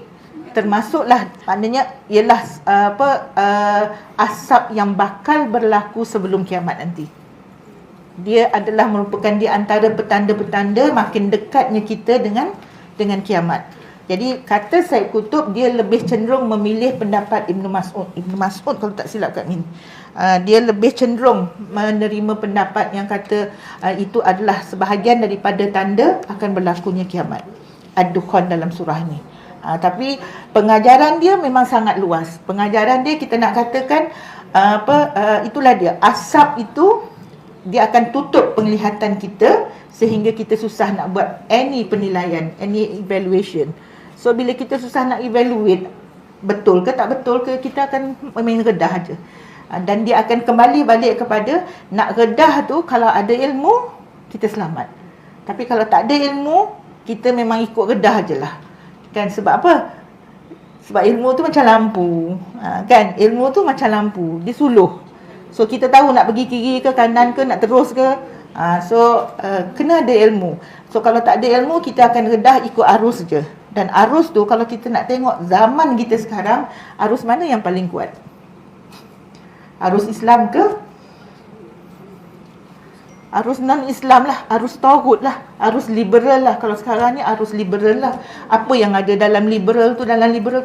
termasuklah, maknanya ialah asap yang bakal berlaku sebelum kiamat nanti. Dia adalah merupakan di antara petanda-petanda makin dekatnya kita dengan kiamat. Jadi kata Said Qutb, dia lebih cenderung memilih pendapat Ibnu Mas'ud. Ibnu Mas'ud kalau tak silap Kak Min, dia lebih cenderung menerima pendapat yang kata itu adalah sebahagian daripada tanda akan berlakunya kiamat, ad-dukhan dalam surah ni. Tapi pengajaran dia memang sangat luas. Pengajaran dia, kita nak katakan itulah dia, asap itu dia akan tutup penglihatan kita sehingga kita susah nak buat any penilaian, any evaluation. So bila kita susah nak evaluate betul ke tak betul ke, kita akan main redah aja. Dan dia akan kembali balik kepada nak redah tu, kalau ada ilmu kita selamat. Tapi kalau tak ada ilmu, kita memang ikut redah ajalah. Kan, sebab apa? Sebab ilmu tu macam lampu. Kan, ilmu tu macam lampu, dia suluh. So kita tahu nak pergi kiri ke kanan ke, nak terus ke, Kena ada ilmu. So kalau tak ada ilmu, kita akan redah ikut arus je. Dan arus tu kalau kita nak tengok zaman kita sekarang, arus mana yang paling kuat? Arus Islam ke? Arus non-Islam lah, arus Tauhid lah, arus liberal lah. Kalau sekarang ni arus liberal lah. Apa yang ada dalam liberal tu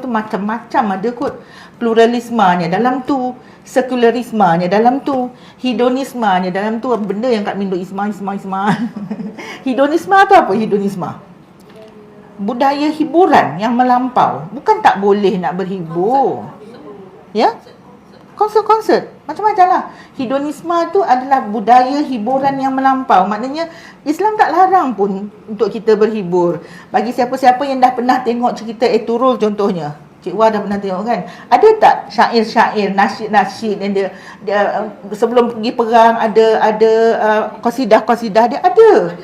macam-macam ada kot. Pluralismenya dalam tu, sekularismenya dalam tu, hedonismenya dalam tu. Benda yang kat Mindo isma. Hedonisme tu apa hedonisme? Budaya hiburan yang melampau. Bukan tak boleh nak berhibur. Ya? Konsert-konsert macam-macam lah. Hedonisme tu adalah budaya hiburan yang melampau. Maknanya Islam tak larang pun untuk kita berhibur. Bagi siapa-siapa yang dah pernah tengok cerita Eturul contohnya, Cik Wah dah pernah tengok kan, ada tak syair-syair, nasyid-nasyid yang dia sebelum pergi perang ada qasidah-qasidah dia ada.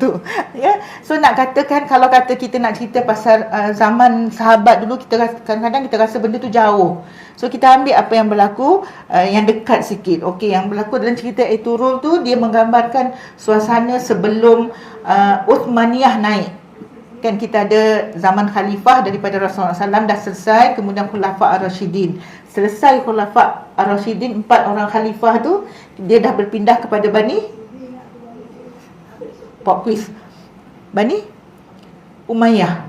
Tu ya. So nak katakan, kalau kata kita nak cerita pasal zaman sahabat dulu, kadang-kadang kita rasa benda tu jauh. So kita ambil apa yang berlaku yang dekat sikit. Okey, yang berlaku dalam cerita Eturul tu, dia menggambarkan suasana sebelum Uthmaniyah naik. Kan kita ada zaman khalifah daripada Rasulullah SAW dah selesai, kemudian Khulafa Ar-Rasyidin. Selesai Khulafa Ar-Rasyidin, 4 orang khalifah tu, dia dah berpindah kepada Bani Umayyah.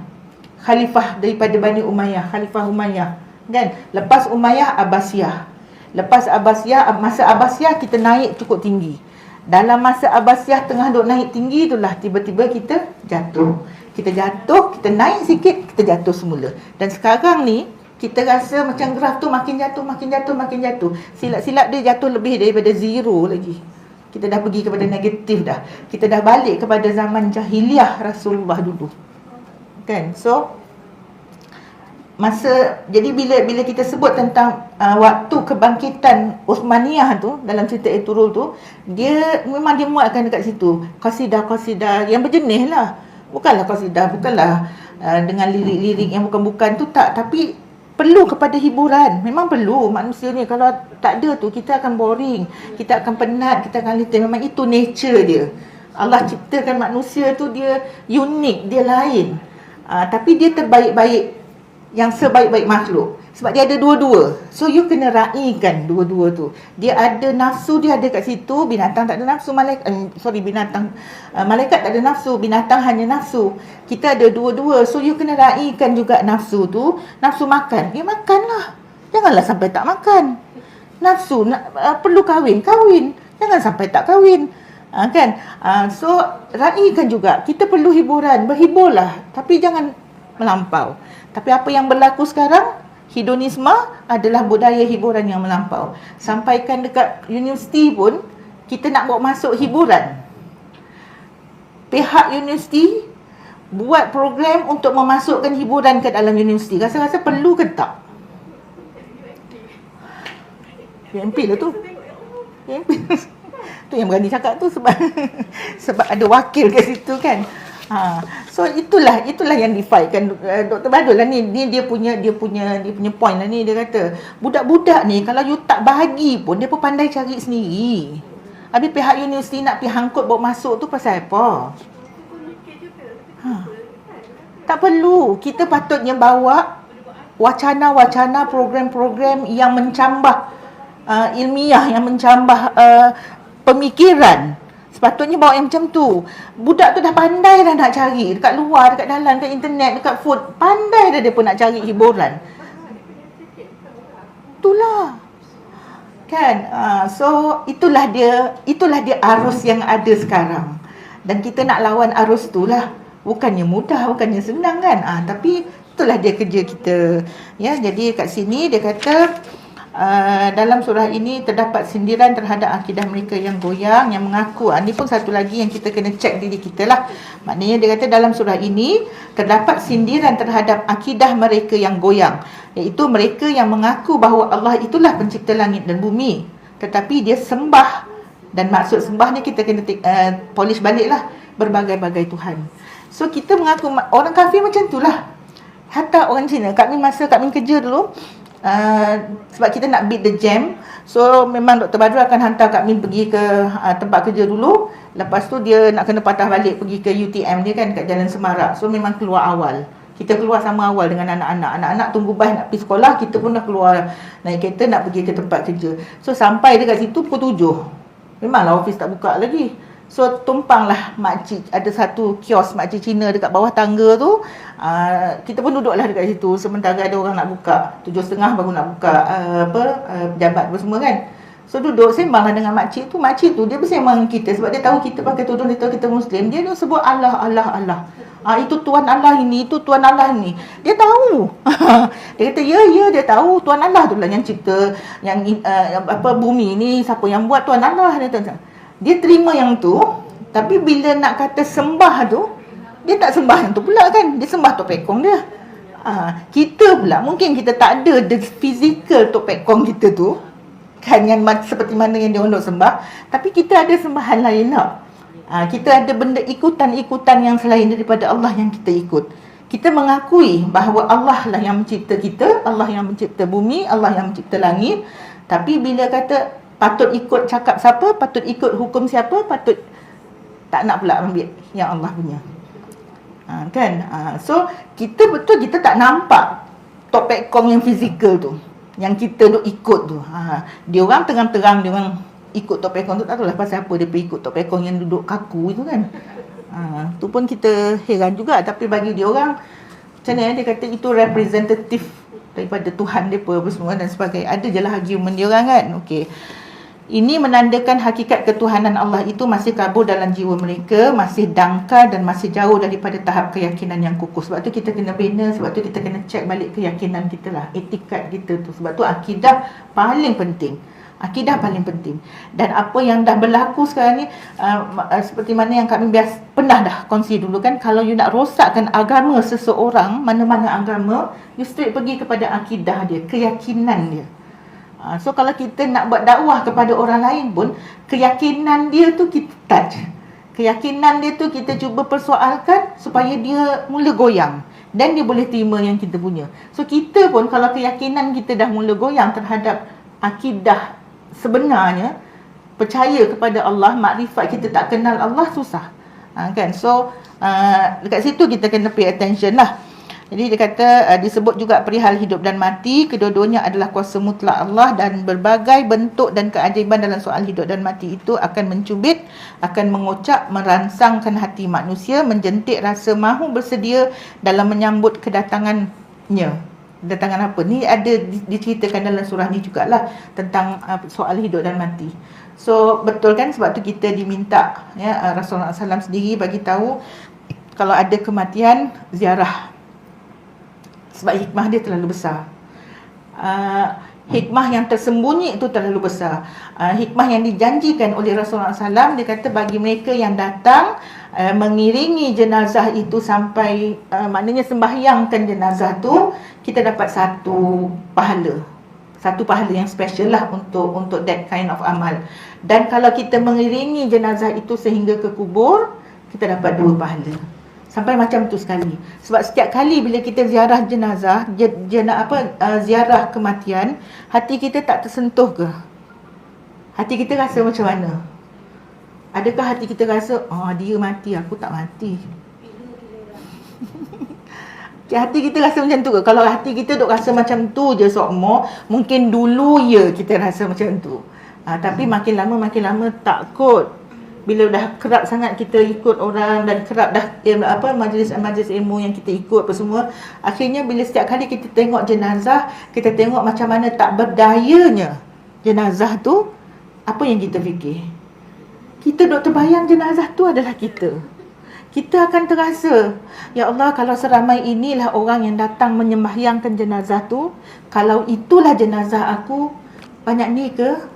Khalifah daripada Bani Umayyah, Khalifah Umayyah. Kan? Lepas Umayyah, Abbasiyah. Lepas Abbasiyah, masa Abbasiyah kita naik cukup tinggi. Dalam masa Abbasiyah tengah duk naik tinggi itulah tiba-tiba kita jatuh. Kita naik sikit, kita jatuh semula. Dan sekarang ni kita rasa macam graf tu makin jatuh. Silap-silap dia jatuh lebih daripada zero lagi. Kita dah pergi kepada negatif dah. Kita dah balik kepada zaman jahiliah Rasulullah dulu. Kan? So jadi bila kita sebut tentang waktu kebangkitan Uthmaniyah tu dalam cerita Eturul tu, dia memang dia muatkan dekat situ qasidah-qasidah yang berjenis lah. Bukanlah qasidah, bukanlah dengan lirik-lirik yang bukan-bukan tu, tak. Tapi perlu kepada hiburan. Memang perlu manusia ni. Kalau tak ada tu, kita akan boring, kita akan penat, kita akan letih. Memang itu nature dia. Allah ciptakan manusia tu, dia unik, dia lain. Tapi dia terbaik-baik, yang sebaik-baik makhluk. Sebab dia ada dua-dua. So you kena raikan dua-dua tu. Dia ada nafsu, dia ada kat situ. Binatang tak ada nafsu. Malaikat tak ada nafsu. Binatang hanya nafsu. Kita ada dua-dua. So you kena raikan juga nafsu tu. Nafsu makan, ya makanlah. Janganlah sampai tak makan. Nafsu perlu kahwin. Jangan sampai tak kahwin. Kan? So raikan juga. Kita perlu hiburan. Berhiburlah, tapi jangan melampau. Tapi apa yang berlaku sekarang, hedonisme adalah budaya hiburan yang melampau. Sampaikan dekat universiti pun, kita nak bawa masuk hiburan. Pihak universiti buat program untuk memasukkan hiburan ke dalam universiti. Rasa-rasa perlu ke tak? PMP lah tu. PMP tu yang berani cakap tu sebab sebab ada wakil kat situ kan. So itulah yang difight-kan Dr. Badul lah ni dia punya point lah ni. Dia kata budak-budak ni kalau you tak bahagi pun dia pun pandai cari sendiri. Habis pihak universiti nak pergi hangkut bawa masuk tu pasal apa? Tak perlu. Kita patutnya bawa wacana-wacana, program-program yang mencambah ilmiah, yang mencambah pemikiran. Sepatutnya bawa yang macam tu. Budak tu dah pandai dah nak cari dekat luar, dekat dalam, dekat internet, dekat food. Pandai dah dia pun nak cari hiburan. Itulah. Kan? So itulah dia arus yang ada sekarang. Dan kita nak lawan arus tu lah. Bukannya mudah, bukannya senang kan. Tapi itulah dia kerja kita. Ya, jadi kat sini dia kata dalam surah ini terdapat sindiran terhadap akidah mereka yang goyang, yang mengaku. Ini pun satu lagi yang kita kena cek diri kita lah. Maknanya dia kata dalam surah ini terdapat sindiran terhadap akidah mereka yang goyang, iaitu mereka yang mengaku bahawa Allah itulah pencipta langit dan bumi, tetapi dia sembah. Dan maksud sembahnya kita kena polish balik lah, berbagai-bagai Tuhan. So kita mengaku, orang kafir macam itulah. Hatta orang Cina, masa kami kerja dulu, sebab kita nak beat the jam. So memang Dr. Badrul akan hantar Kak Min pergi ke tempat kerja dulu. Lepas tu dia nak kena patah balik pergi ke UTM dia kan, kat Jalan Semarak. So memang keluar awal. Kita keluar sama awal dengan anak-anak. Anak-anak tunggu bas nak pergi sekolah, kita pun dah keluar naik kereta nak pergi ke tempat kerja. So sampai dekat situ pukul 7. Memanglah office tak buka lagi. So tumpanglah makcik, ada satu kios makcik Cina dekat bawah tangga tu. Kita pun duduklah dekat situ sementara ada orang nak buka. 7.30 baru nak buka pejabat apa semua kan. So duduk sembanglah dengan makcik tu. Makcik tu dia bersembang dengan kita sebab dia tahu kita pakai tudung, dia tahu kita Muslim. Dia sebut Allah, Allah, Allah. Itu Tuhan Allah ini, itu Tuhan Allah ini. Dia tahu. Dia kata ya dia tahu Tuhan Allah tu lah yang cipta, yang bumi ni siapa yang buat, Tuhan Allah. Dia terima yang tu, tapi bila nak kata sembah tu, dia tak sembah yang tu pula kan. Dia sembah Tok Pekong dia. Kita pula mungkin kita tak ada the physical Tok Pekong kita tu kan, yang seperti mana yang dia nak sembah, tapi kita ada sembahan lain lah. Kita ada benda ikutan-ikutan yang selain daripada Allah yang kita ikut. Kita mengakui bahawa Allah lah yang mencipta kita, Allah yang mencipta bumi, Allah yang mencipta langit. Tapi bila kata patut ikut cakap siapa, patut ikut hukum siapa, patut tak nak pula ambil yang Allah punya. Kan? So kita betul kita tak nampak Tok Pekong yang fizikal tu, yang kita duk ikut tu. Dia orang terang-terang dia orang ikut Tok Pekong tu, tak tahulah pasal apa dia pergi ikut Tok Pekong yang duduk kaku itu kan. Tu pun kita heran juga. Tapi bagi dia orang macam mana dia kata itu representatif daripada Tuhan dia apa semua dan sebagainya. Ada je lah argument dia orang kan. Okey. Ini menandakan hakikat ketuhanan Allah itu masih kabur dalam jiwa mereka, masih dangkal dan masih jauh daripada tahap keyakinan yang kukuh. Sebab tu kita kena bina, sebab tu kita kena cek balik keyakinan kita lah, etikad kita tu. Sebab tu akidah paling penting. Akidah paling penting. Dan apa yang dah berlaku sekarang ni, seperti mana yang kami pernah dah kongsi dulu kan, kalau you nak rosakkan agama seseorang, mana-mana agama, you straight pergi kepada akidah dia, keyakinan dia. So kalau kita nak buat dakwah kepada orang lain pun, keyakinan dia tu kita touch. Keyakinan dia tu kita cuba persoalkan supaya dia mula goyang dan dia boleh terima yang kita punya. So kita pun kalau keyakinan kita dah mula goyang terhadap akidah sebenarnya, percaya kepada Allah, makrifat kita tak kenal Allah, susah. Kan? So dekat situ kita kena pay attention lah. Jadi dia kata disebut juga perihal hidup dan mati, kedua-duanya adalah kuasa mutlak Allah dan berbagai bentuk dan keajaiban dalam soal hidup dan mati itu akan mencubit, akan mengocak, merangsangkan hati manusia, menjentik rasa mahu bersedia dalam menyambut kedatangannya. Kedatangan apa? Ni ada diceritakan dalam surah ni jugalah tentang soal hidup dan mati. So betul kan, sebab tu kita diminta ya, Rasulullah SAW sendiri bagi tahu kalau ada kematian, ziarah. Sebab hikmah dia terlalu besar. Hikmah yang tersembunyi itu terlalu besar. Hikmah yang dijanjikan oleh Rasulullah SAW, dia kata bagi mereka yang datang mengiringi jenazah itu sampai maknanya sembahyangkan jenazah tu, kita dapat satu pahala. Satu pahala yang special lah untuk that kind of amal. Dan kalau kita mengiringi jenazah itu sehingga ke kubur, kita dapat 2 pahala. Sampai macam tu sekali. Sebab setiap kali bila kita ziarah jenazah, ziarah kematian, hati kita tak tersentuh ke? Hati kita rasa macam mana? Adakah hati kita rasa, dia mati, aku tak mati? Hati kita rasa macam tu ke? Kalau hati kita duk rasa macam tu je sokmo, mungkin dulu ya kita rasa macam tu. Tapi makin lama takut. Bila dah kerap sangat kita ikut orang dan kerap dah majlis ilmu yang kita ikut apa semua, akhirnya bila setiap kali kita tengok jenazah, kita tengok macam mana tak berdayanya jenazah tu, apa yang kita fikir? Kita duk terbayang jenazah tu adalah kita. Kita akan terasa, ya Allah, kalau seramai inilah orang yang datang menyembahyangkan jenazah tu, kalau itulah jenazah aku, banyak ni ke?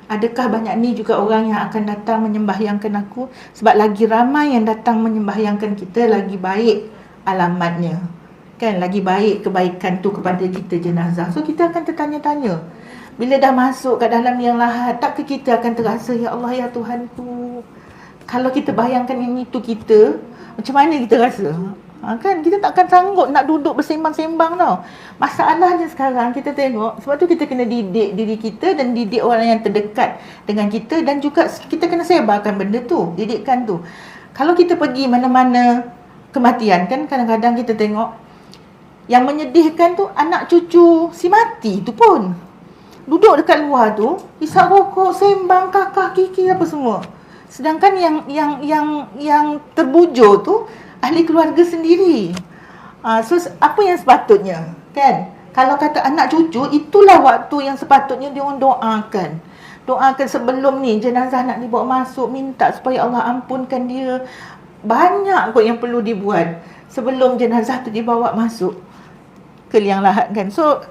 Adakah banyak ni juga orang yang akan datang menyembahyangkan aku? Sebab lagi ramai yang datang menyembahyangkan kita, lagi baik alamatnya. Kan, lagi baik kebaikan tu kepada kita jenazah. So kita akan tertanya-tanya. Bila dah masuk kat dalam yang lahat, tak ke kita akan terasa, ya Allah, ya Tuhanku, kalau kita bayangkan yang itu kita, macam mana kita rasa? Kan kita takkan sanggup nak duduk bersembang-sembang tau. Masalahnya sekarang kita tengok, sebab tu kita kena didik diri kita dan didik orang yang terdekat dengan kita, dan juga kita kena sebarkan benda tu, didikan tu. Kalau kita pergi mana-mana kematian kan, kadang-kadang kita tengok yang menyedihkan tu anak cucu si mati tu pun duduk dekat luar tu, isap rokok, sembang, kakak, kiki apa semua. Sedangkan yang terbujur tu ahli keluarga sendiri. So apa yang sepatutnya, kan? Kalau kata anak cucu, itulah waktu yang sepatutnya dia orang doakan. Doakan sebelum ni jenazah nak dibawa masuk, minta supaya Allah ampunkan dia. Banyak kot yang perlu dibuat sebelum jenazah tu dibawa masuk ke liang lahat, kan? So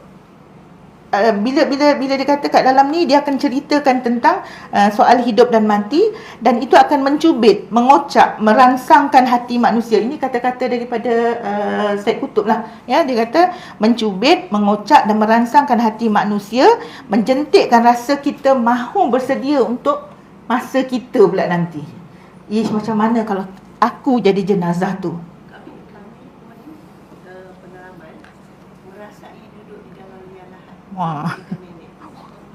bila dia kata kat dalam ni, dia akan ceritakan tentang soal hidup dan mati, dan itu akan mencubit, mengocak, merangsangkan hati manusia. Ini kata-kata daripada Syed Qutb lah, ya. Dia kata mencubit, mengocak dan merangsangkan hati manusia, menjentikkan rasa kita mahu bersedia untuk masa kita pula nanti. Ish, macam mana kalau aku jadi jenazah tu? Wah.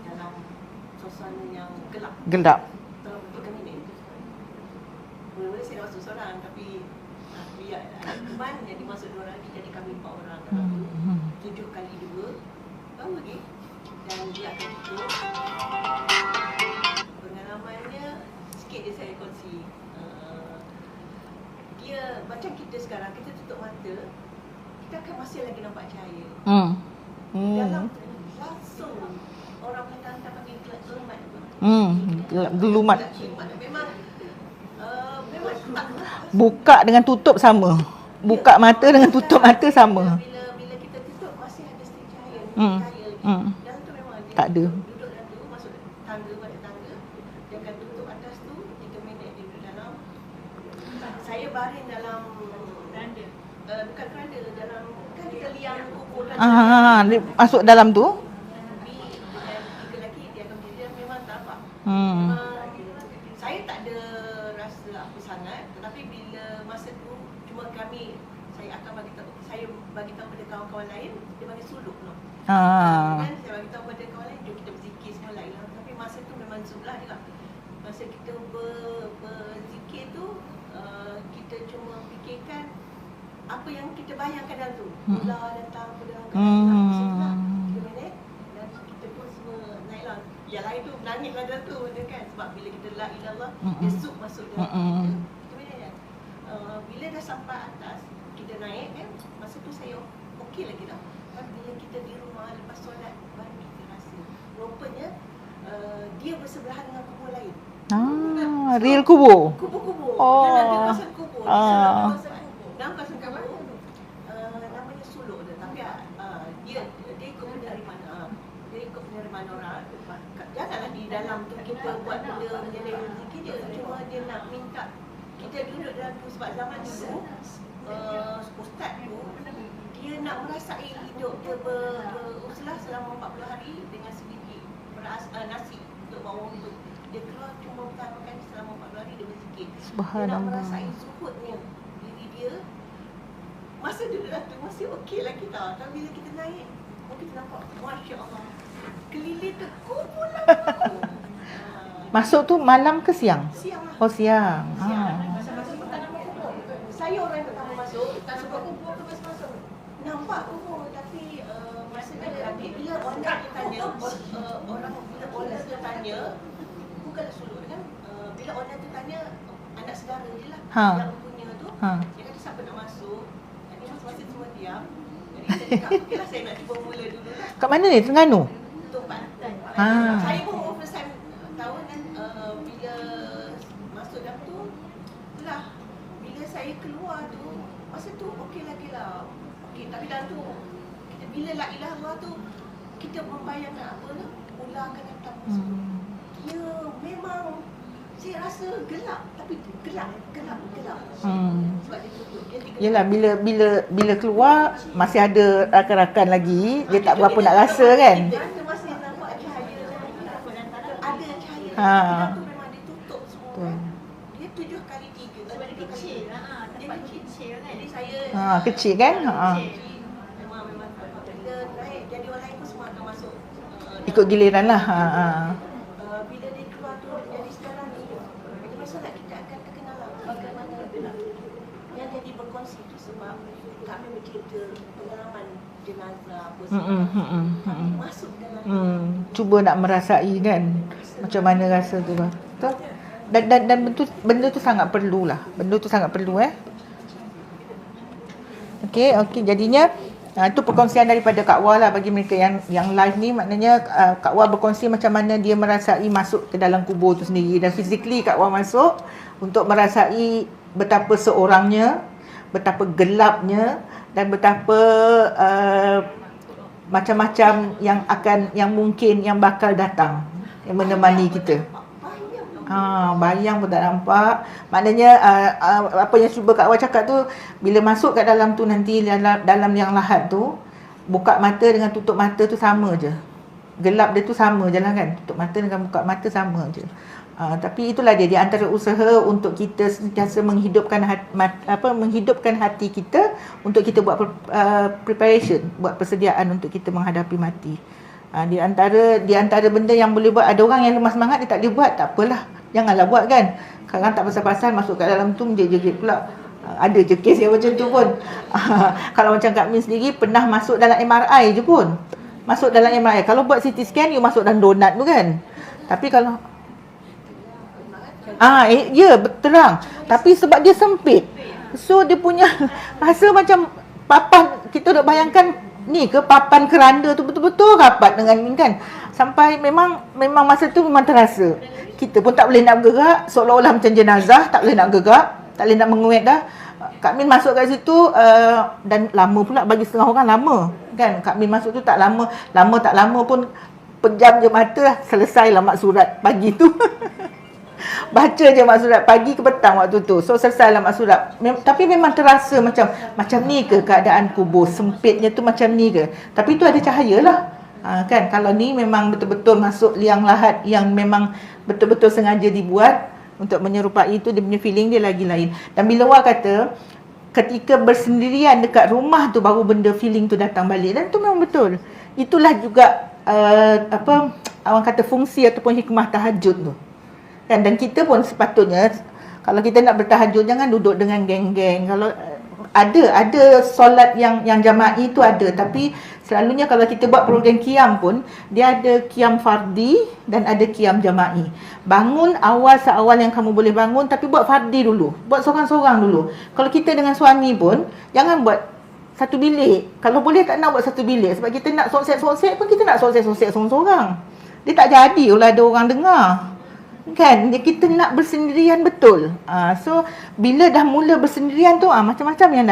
Dalam suasana yang Gelap. Dalam 3 minit. Mula-mula saya masuk seorang, tapi biar ada teman jadi masuk 2 orang, jadi kami 4 orang dalam tu. 7 kali 2 baru lagi. Dan dia akan tutup. Pengalamannya sikit je saya kongsi. Dia macam kita sekarang, kita tutup mata, kita akan masih lagi nampak cahaya. Dalam langsung orang kata panggil gelamat tu. Gelumat. Memang tak, Buka dengan tutup sama. Buka mata dengan tutup mata sama. Bila kita tutup masih ada sedikit cahaya. Cahaya lagi. Dalam tu memang dia Tak ada. duduk dalam tu, masuk tangga, balik tangga. Dia akan tutup atas tu, 3 minit dia duduk dalam. Saya baring dalam keranda. Bukan keranda, dalam kan kita liang kubur kan. Dia masuk dalam tu. Tiga lelaki dia akan berdiri, memang tak nampak. Saya tak ada rasa apa sangat, tetapi bila masa tu cuma kami, saya bagi tahu pada kawan-kawan lain, dia bagi suluk no. Kan saya bagi tahu pada kawan lain, jom kita berzikir semua lain lah. Tapi masa tu memang zulah juga. Masa kita berzikir tu, kita cuma fikirkan apa yang kita bayangkan dalam tu. Ular datang pedang kan. 3 minit dan kita pun semua naiklah. Yang lain tu menangis dalam tu dia kan, sebab bila kita la ilallah dia suk masuk dalam. 3 minit kan. Bila dah sampai atas, kita naik kan. Masa tu saya okey lagi dah. Tapi bila kita di rumah lepas solat baru kita rasa rupanya dia bersebelahan dengan kubur lain. Real kubur. Kubur-kubur. Oh. Dalam kawasan kubur. Dalam kawasan kubur. Namanya suluk dia. Tapi dia ikut penerimaan. Dia ikut penerimaan orang. Janganlah di dalam tu kita buat benda menjadi rezeki dia. Cuma dia nak minta kita duduk dalam tu. Sebab zaman dulu ustaz tu dia nak merasai hidup dia beruslah selama 40 hari dengan sedikit nasi untuk bawa untuk. Dia keluar cuma makan selama 40 hari dia berzikir. Dia nak merasai zuhudnya diri dia. Masa duduk dalam tu masih okey lah kita. Tapi bila kita naik, kita nampak Masya Allah, keliling tu kubur lah. Masuk tu malam ke siang? Siang lah. Oh, siang. Masa-masa pertama kubur. Saya orang yang pertama masuk, tak nampak kubur tu masuk. Nampak kubur tapi masa bila orang dia tanya, bila orang dia tanya, bukanlah suluk kan? Bila orang tu tanya, anak saudara dia lah yang punya tu, dia kata siapa nak masuk. Jadi masa-masa semua diam. Jadi saya cakap, okeylah saya nak cuba mula dulu lah. Kat mana ni? Terengganu? Tumpat. Saya pun first time tahu kan, bila masuk dalam tu, itulah bila saya keluar tu, masa tu okey lagi lah. Okey, tapi dalam tu kita bila la ilaha illallah tu kita membayangkan apa tu, ular akan datang masuk. Ya, memang saya rasa gelap, tapi gelap. Sebab dia tutup. Yelah, bila keluar masih ada rakan-rakan lagi, dia tak berapa nak rasa kan. Kita masih nampak cahaya, ada cahaya. Ha. Tapi tu memang dia tutup semua. Dia 7 kali 3 Sebab dia kecil lah, tempat kecil kan. Jadi saya Kecil kan? memang bila naik jadi orang lain pun semua akan masuk. Ikut giliran lah. Bila dia keluar tu jadi sekarang ni, itu masalah kita akan terkenal bagaimana yang jadi berkongsi tu sebab kami bercerita pengalaman jenazah apa semua. Kami masuk dalam Cuba nak merasai kan macam mana rasa tu lah. Betul? Dan benda tu sangat perlu lah. Benda tu sangat perlu Okey, jadinya itu perkongsian daripada Kak Wah lah bagi mereka yang live ni. Maknanya Kak Wah berkongsi macam mana dia merasai masuk ke dalam kubur tu sendiri. Dan physically Kak Wah masuk untuk merasai betapa seorangnya, betapa gelapnya dan betapa macam-macam yang mungkin yang bakal datang yang menemani kita. Bayang pun tak nampak. Maknanya apa yang cuba Kak Wah cakap tu, bila masuk kat dalam tu nanti dalam yang lahat tu, buka mata dengan tutup mata tu sama je. Gelap dia tu sama je lah kan. Tutup mata dengan buka mata sama je. Tapi itulah dia, di antara usaha untuk kita sentiasa menghidupkan hati kita untuk kita buat preparation, buat persediaan untuk kita menghadapi mati. Di antara benda yang boleh buat, ada orang yang lemah semangat dia tak boleh buat, tak apalah, janganlah buat kan. Sekarang tak pasal-pasal masuk kat dalam tu menjerit-jerit pula. Ada je kes yang macam tu pun. Kalau macam Kak Min sendiri pernah masuk dalam MRI je pun. Masuk dalam MRI. Kalau buat CT scan you masuk dalam donat tu kan. Tapi kalau ya terang. Tapi sebab dia sempit, so dia punya rasa macam papan, kita dah bayangkan ni ke papan keranda tu betul-betul rapat dengan ni kan. Sampai memang masa tu memang terasa. Kita pun tak boleh nak bergerak, seolah-olah macam jenazah, tak boleh nak bergerak, tak boleh nak menguat dah. Kak Min masuk kat situ dan lama pula, bagi setengah orang lama kan. Kak Min masuk tu tak lama tak lama pun pejam je mata, selesailah mak surat pagi tu. Baca je mak surat pagi ke petang waktu tu. So selesailah mak surat. Tapi memang terasa macam ni ke keadaan kubur, sempitnya tu macam ni ke. Tapi tu ada cahaya lah. Kan kalau ni memang betul-betul masuk liang lahat yang memang betul-betul sengaja dibuat untuk menyerupai itu, dia punya feeling dia lagi lain. Dan bila Wah kata ketika bersendirian dekat rumah tu baru benda feeling tu datang balik, dan tu memang betul. Itulah juga orang kata fungsi ataupun hikmah tahajud tu. Dan kita pun sepatutnya kalau kita nak bertahajud jangan duduk dengan geng-geng. Kalau ada solat yang jama'i tu ada, tapi selalunya kalau kita buat program qiyam pun dia ada qiyam fardi dan ada qiyam jama'i. Bangun seawal yang kamu boleh bangun, tapi buat fardi dulu, buat seorang-seorang dulu. Kalau kita dengan suami pun jangan buat satu bilik. Kalau boleh tak nak buat satu bilik, sebab kita nak soksek-soksek pun kita nak soksek-soksek seorang-seorang. Dia tak jadi lah ada orang dengar. Kan, kita nak bersendirian betul. So bila dah mula bersendirian tu macam-macam yang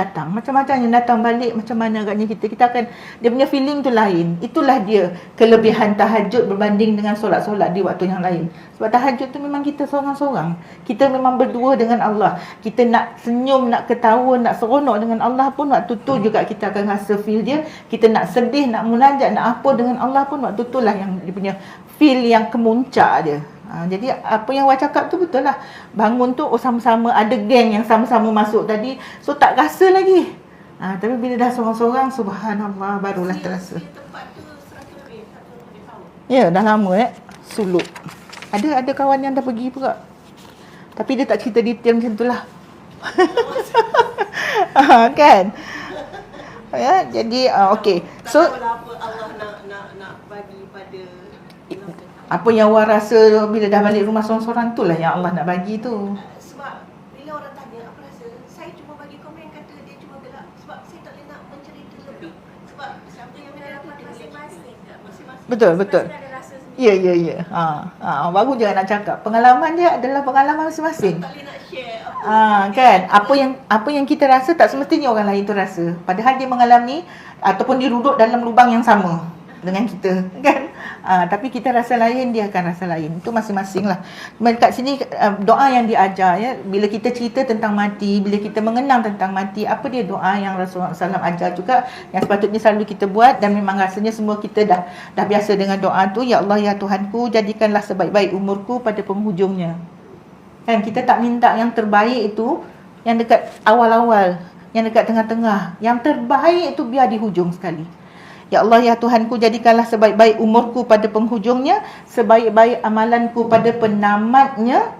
datang balik. Macam mana agaknya kita akan, dia punya feeling tu lain. Itulah dia kelebihan tahajud berbanding dengan solat-solat di waktu yang lain. Sebab tahajud tu memang kita seorang-seorang. Kita memang berdua dengan Allah. Kita nak senyum, nak ketawa, nak seronok dengan Allah pun waktu tu juga kita akan rasa feel dia. Kita nak sedih, nak munajat, nak apa dengan Allah pun waktu tu lah yang dia punya feel yang kemuncak dia. Jadi apa yang Wah cakap tu betul lah. Bangun tu sama-sama, ada geng yang sama-sama masuk tadi, so tak rasa lagi. Tapi bila dah seorang-seorang, subhanallah, barulah terasa. Tempat tu 100 lebih tahun. Ya, dah lama suluk. Ada kawan yang dah pergi pula, tapi dia tak cerita detail macam tu lah. Kan? Ya, jadi okey. So tak tahulah apa Allah nak bagi pada apa yang Wah rasa bila dah balik rumah seorang-seorang tu lah yang Allah nak bagi tu. sebab bila orang tanya apa rasa, saya cuma bagi komen kata dia cuma gelap, sebab saya tak boleh nak mencerita lebih. Sebab siapa yang ada masing-masing. Betul. Masing-masing ada rasa sendiri. Ya. Baru je nak cakap. Pengalaman dia adalah pengalaman masing-masing. Tak boleh nak share Kan, apa yang kita rasa tak semestinya orang lain tu rasa. Padahal dia mengalami ataupun dia duduk dalam lubang yang sama dengan kita, kan? Tapi kita rasa lain, dia akan rasa lain. Itu masing-masing lah. Kat sini doa yang diajar ya, bila kita cerita tentang mati, bila kita mengenang tentang mati, apa dia doa yang Rasulullah SAW ajar juga, yang sepatutnya selalu kita buat. Dan memang rasanya semua kita dah biasa dengan doa tu. Ya Allah, ya Tuhanku, jadikanlah sebaik-baik umurku pada penghujungnya. Kan kita tak minta yang terbaik itu yang dekat awal-awal, yang dekat tengah-tengah. Yang terbaik itu biar di hujung sekali. Ya Allah, ya Tuhanku, jadikanlah sebaik-baik umurku pada penghujungnya, sebaik-baik amalanku pada penamatnya.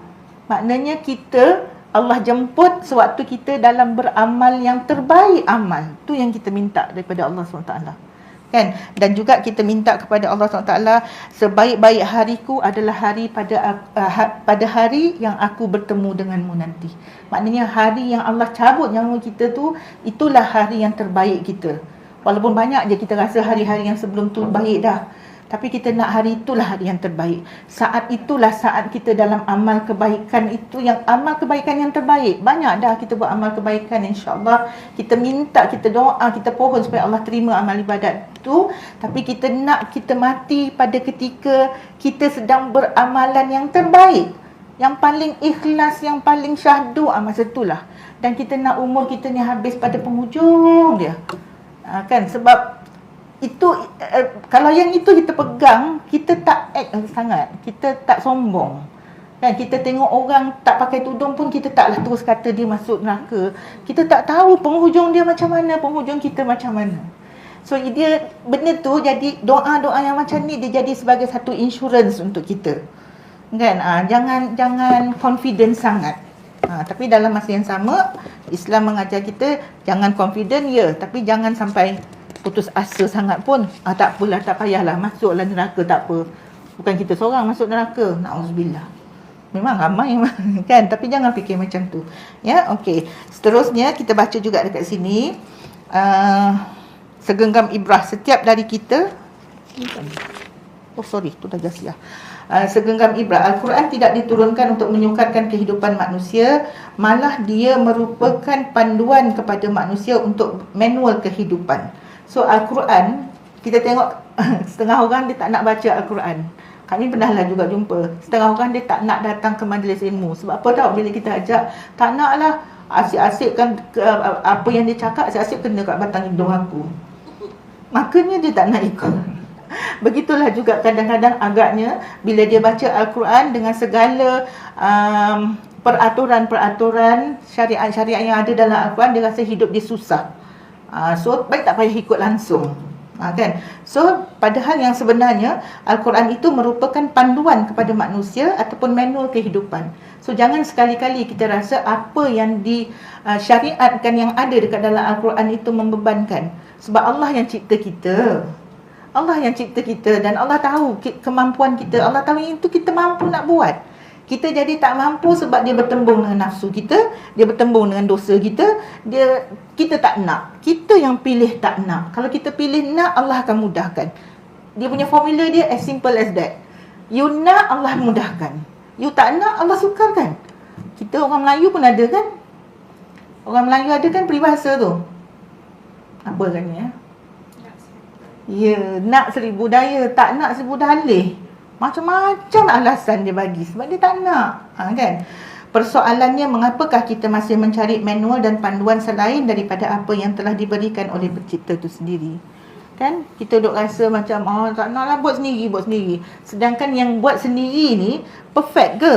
Maknanya kita, Allah jemput sewaktu kita dalam beramal yang terbaik amal. Itu yang kita minta daripada Allah SWT. Kan? Dan juga kita minta kepada Allah SWT, sebaik-baik hariku adalah hari pada hari yang aku bertemu denganmu nanti. Maknanya hari yang Allah cabut nyawa kita tu, itulah hari yang terbaik kita. Walaupun banyak je kita rasa hari-hari yang sebelum tu baik dah, tapi kita nak hari itulah hari yang terbaik. Saat itulah saat kita dalam amal kebaikan itu, yang amal kebaikan yang terbaik. Banyak dah kita buat amal kebaikan, insya-Allah. Kita minta, kita doa, kita pohon supaya Allah terima amal ibadat itu. Tapi kita nak kita mati pada ketika kita sedang beramalan yang terbaik, yang paling ikhlas, yang paling syahdu, masa itulah. Dan kita nak umur kita ni habis pada penghujung dia. Kan, sebab itu kalau yang itu kita pegang, kita tak act sangat, kita tak sombong. Kan, kita tengok orang tak pakai tudung pun kita taklah terus kata dia masuk neraka. Kita tak tahu penghujung dia macam mana, penghujung kita macam mana. So dia benda tu jadi doa-doa yang macam ni, dia jadi sebagai satu insurance untuk kita. Kan, jangan confident sangat. Tapi dalam masa yang sama, Islam mengajar kita jangan confident ya, tapi jangan sampai putus asa sangat pun. Tak apalah, tak payahlah, masuklah neraka, tak apa. Bukan kita seorang masuk neraka, na'udzubillah. Memang ramai kan, tapi jangan fikir macam tu. Ya, okey. Seterusnya kita baca juga dekat sini, segenggam ibrah setiap dari kita. Tu dah jasiah. Segenggam ibrah, Al-Quran tidak diturunkan untuk menyukarkan kehidupan manusia, malah dia merupakan panduan kepada manusia untuk manual kehidupan. So Al-Quran, kita tengok setengah orang dia tak nak baca Al-Quran. Kami pernahlah juga jumpa setengah orang dia tak nak datang ke majlis ilmu. Sebab apa tahu, bila kita ajak, tak naklah, asyik-asyik kan apa yang dia cakap, asyik-asyik kena kat batang hidung aku. Makanya dia tak nak ikut. Begitulah juga kadang-kadang agaknya bila dia baca Al-Quran dengan segala peraturan-peraturan syariat-syariat yang ada dalam Al-Quran, dia rasa hidup dia susah. So baik tak payah ikut langsung. Kan? So padahal yang sebenarnya Al-Quran itu merupakan panduan kepada manusia ataupun manual kehidupan. So jangan sekali-kali kita rasa apa yang disyariatkan yang ada dekat dalam Al-Quran itu membebankan. Sebab Allah yang cipta kita. Allah yang cipta kita, dan Allah tahu kemampuan kita. Allah tahu itu kita mampu nak buat. Kita jadi tak mampu sebab dia bertembung dengan nafsu kita, dia bertembung dengan dosa kita, kita tak nak. Kita yang pilih tak nak. Kalau kita pilih nak, Allah akan mudahkan. Dia punya formula dia as simple as that. You nak, Allah mudahkan. You tak nak, Allah sukarkan. Kita orang Melayu pun ada kan? Orang Melayu ada kan peribahasa tu. Apa kan ya? Ya, nak seribu daya, tak nak seribu dalih. Macam-macam alasan dia bagi sebab dia tak nak. Kan? Persoalannya, mengapakah kita masih mencari manual dan panduan selain daripada apa yang telah diberikan oleh pencipta itu sendiri. Kan? Kita duk rasa macam tak naklah, buat sendiri. Sedangkan yang buat sendiri ni perfect ke?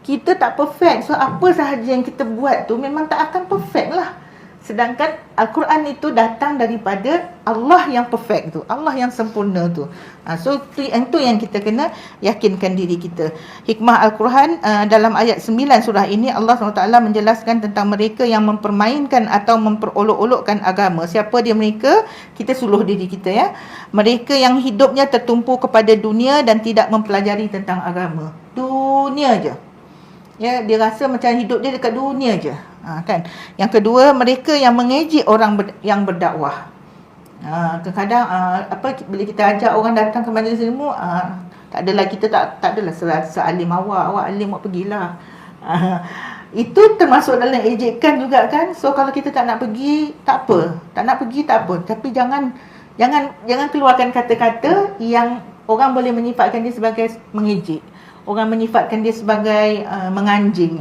Kita tak perfect. So apa sahaja yang kita buat tu memang tak akan perfect lah. Sedangkan Al-Quran itu datang daripada Allah yang perfect tu, Allah yang sempurna tu. So itu yang kita kena yakinkan diri kita. Hikmah Al-Quran dalam ayat 9 surah ini, Allah SWT menjelaskan tentang mereka yang mempermainkan atau memperolok-olokkan agama. Siapa dia mereka? Kita suluh diri kita ya. Mereka yang hidupnya tertumpu kepada dunia dan tidak mempelajari tentang agama. Dunia je. Ya, dia rasa macam hidup dia dekat dunia je. Kan? Yang kedua, mereka yang mengejek orang yang berdakwah. Kadang-kadang bila kita ajak orang datang ke majlis ilmu, tak adalah kita tak adalah sealim awak alim, awak pergilah. Itu termasuk dalam ejekan juga kan. So kalau kita tak nak pergi, tak apa. Tak nak pergi tak apa. Tapi jangan keluarkan kata-kata yang orang boleh menyifatkan dia sebagai mengejek. Orang menyifatkan dia sebagai menganjing.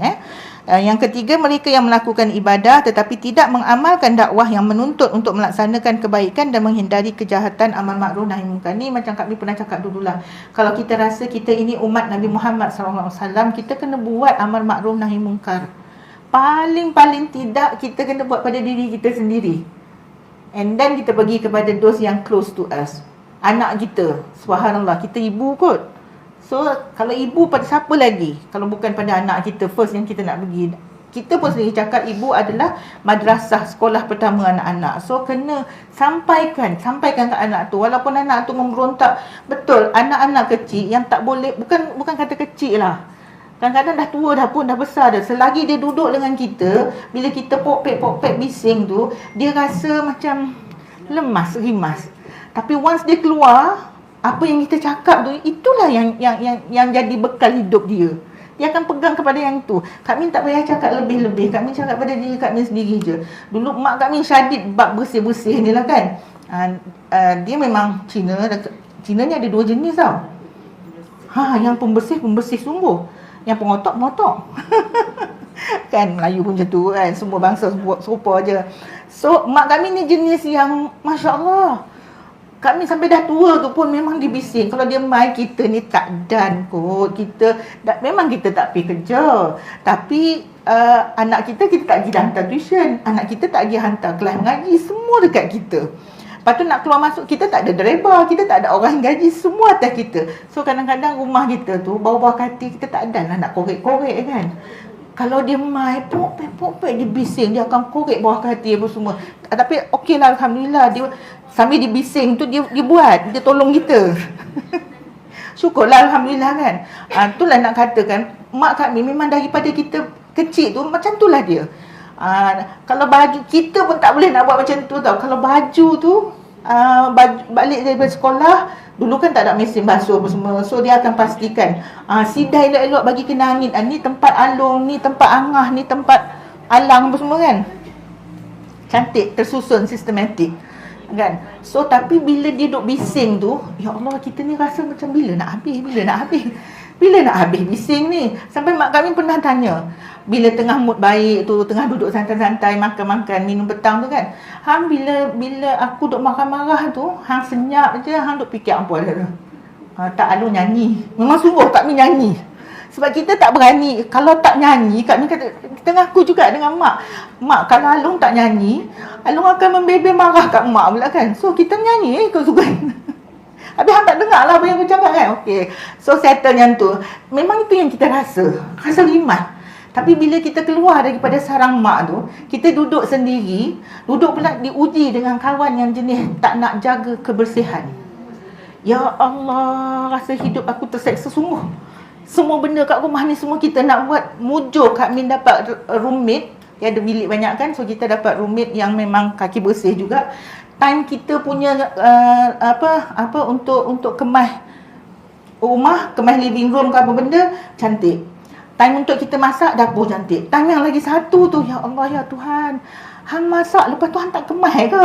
Yang ketiga, mereka yang melakukan ibadah tetapi tidak mengamalkan dakwah yang menuntut untuk melaksanakan kebaikan dan menghindari kejahatan, amal makruf nahi munkar. Ni macam kami pernah cakap dululah. Kalau kita rasa kita ini umat Nabi Muhammad SAW, kita kena buat amal makruf nahi munkar. Paling tidak kita kena buat pada diri kita sendiri. And then kita pergi kepada those yang close to us. Anak kita, subhanallah, kita ibu kot. So, kalau ibu pada siapa lagi? Kalau bukan pada anak kita first yang kita nak pergi. Kita pun sendiri cakap ibu adalah madrasah, sekolah pertama anak-anak. So, kena sampaikan ke anak tu. Walaupun anak tu memberontak. Betul, anak-anak kecil yang tak boleh, bukan kata kecil lah. Kadang-kadang dah tua dah pun, dah besar dah. Selagi dia duduk dengan kita, bila kita pokpek bising tu, dia rasa macam lemas, rimas. Tapi once dia keluar, apa yang kita cakap tu, itulah yang jadi bekal hidup dia. Dia akan pegang kepada yang tu. Kak Min tak payah cakap lebih-lebih. Kak Min cakap pada diri Kak Min sendiri je. Dulu mak Kak Min syadid bab bersih-bersih ni lah kan. Dia memang Cina ni ada 2 jenis tau. Yang pembersih sungguh. Yang pengotok. Kan Melayu pun macam tu kan. Semua bangsa serupa je. So mak kami ni jenis yang Masya Allah, kami sampai dah tua tu pun memang dibising. Kalau dia main, kita ni tak dan kot. Memang kita tak pergi kerja. Tapi anak kita tak pergi hantar tuition. Anak kita tak pergi hantar kelas mengaji. Semua dekat kita. Lepas tu nak keluar masuk, kita tak ada driver. Kita tak ada orang gaji. Semua atas kita. So kadang-kadang rumah kita tu, bawah-bawah katil, kita tak ada lah nak korek-korek kan. Kalau dia main, pokpek dia bising. Dia akan korek bawah katil apa semua. Tapi okey lah, Alhamdulillah. Dia sambil dia bising tu, dia buat. Dia tolong kita. Syukurlah, Alhamdulillah kan. Itulah nak katakan, mak kami memang daripada kita kecil tu, macam itulah dia. Kalau baju, kita pun tak boleh nak buat macam tu tau. Kalau baju tu, balik daripada sekolah, dulu kan tak ada mesin basuh apa semua. So dia akan pastikan sidai elok-elok bagi kena angin. Ni tempat alung, ni tempat angah, ni tempat alang apa semua kan. Cantik, tersusun, sistematik kan. So tapi bila dia duk bising tu, ya Allah, kita ni rasa macam bila nak habis bising ni. Sampai mak kami pernah tanya, bila tengah mood baik tu, tengah duduk santai-santai, makan-makan, minum petang tu kan, bila aku duk marah-marah tu, hang senyap je, hang duk fikir apa dah tu. Tak alu nyanyi. Memang sungguh kami nyanyi. Sebab kita tak berani. Kalau tak nyanyi, kami kata, kita ngaku juga dengan mak. Mak, kalau Alung tak nyanyi, Alung akan membebel marah kat mak pula kan. So kita nyanyi kau suka. Habis hang tak dengar lah apa yang aku cakap kan. Okay. So settle yang tu. Memang itu yang kita rasa. Rasa rimat. Tapi bila kita keluar daripada sarang mak tu, kita duduk sendiri, duduk pula diuji dengan kawan yang jenis tak nak jaga kebersihan. Ya Allah, rasa hidup aku terseksa sungguh. Semua benda kat rumah ni semua kita nak buat. Mujur Kak Min dapat roommate. Dia ada bilik banyak kan. So kita dapat roommate yang memang kaki bersih juga. Time kita punya untuk kemas rumah, kemas living room ke apa benda, cantik. Time untuk kita masak, dapur cantik. Time yang lagi satu tu, ya Allah, ya Tuhan, hang masak, lepas tu hang tak kemas ke?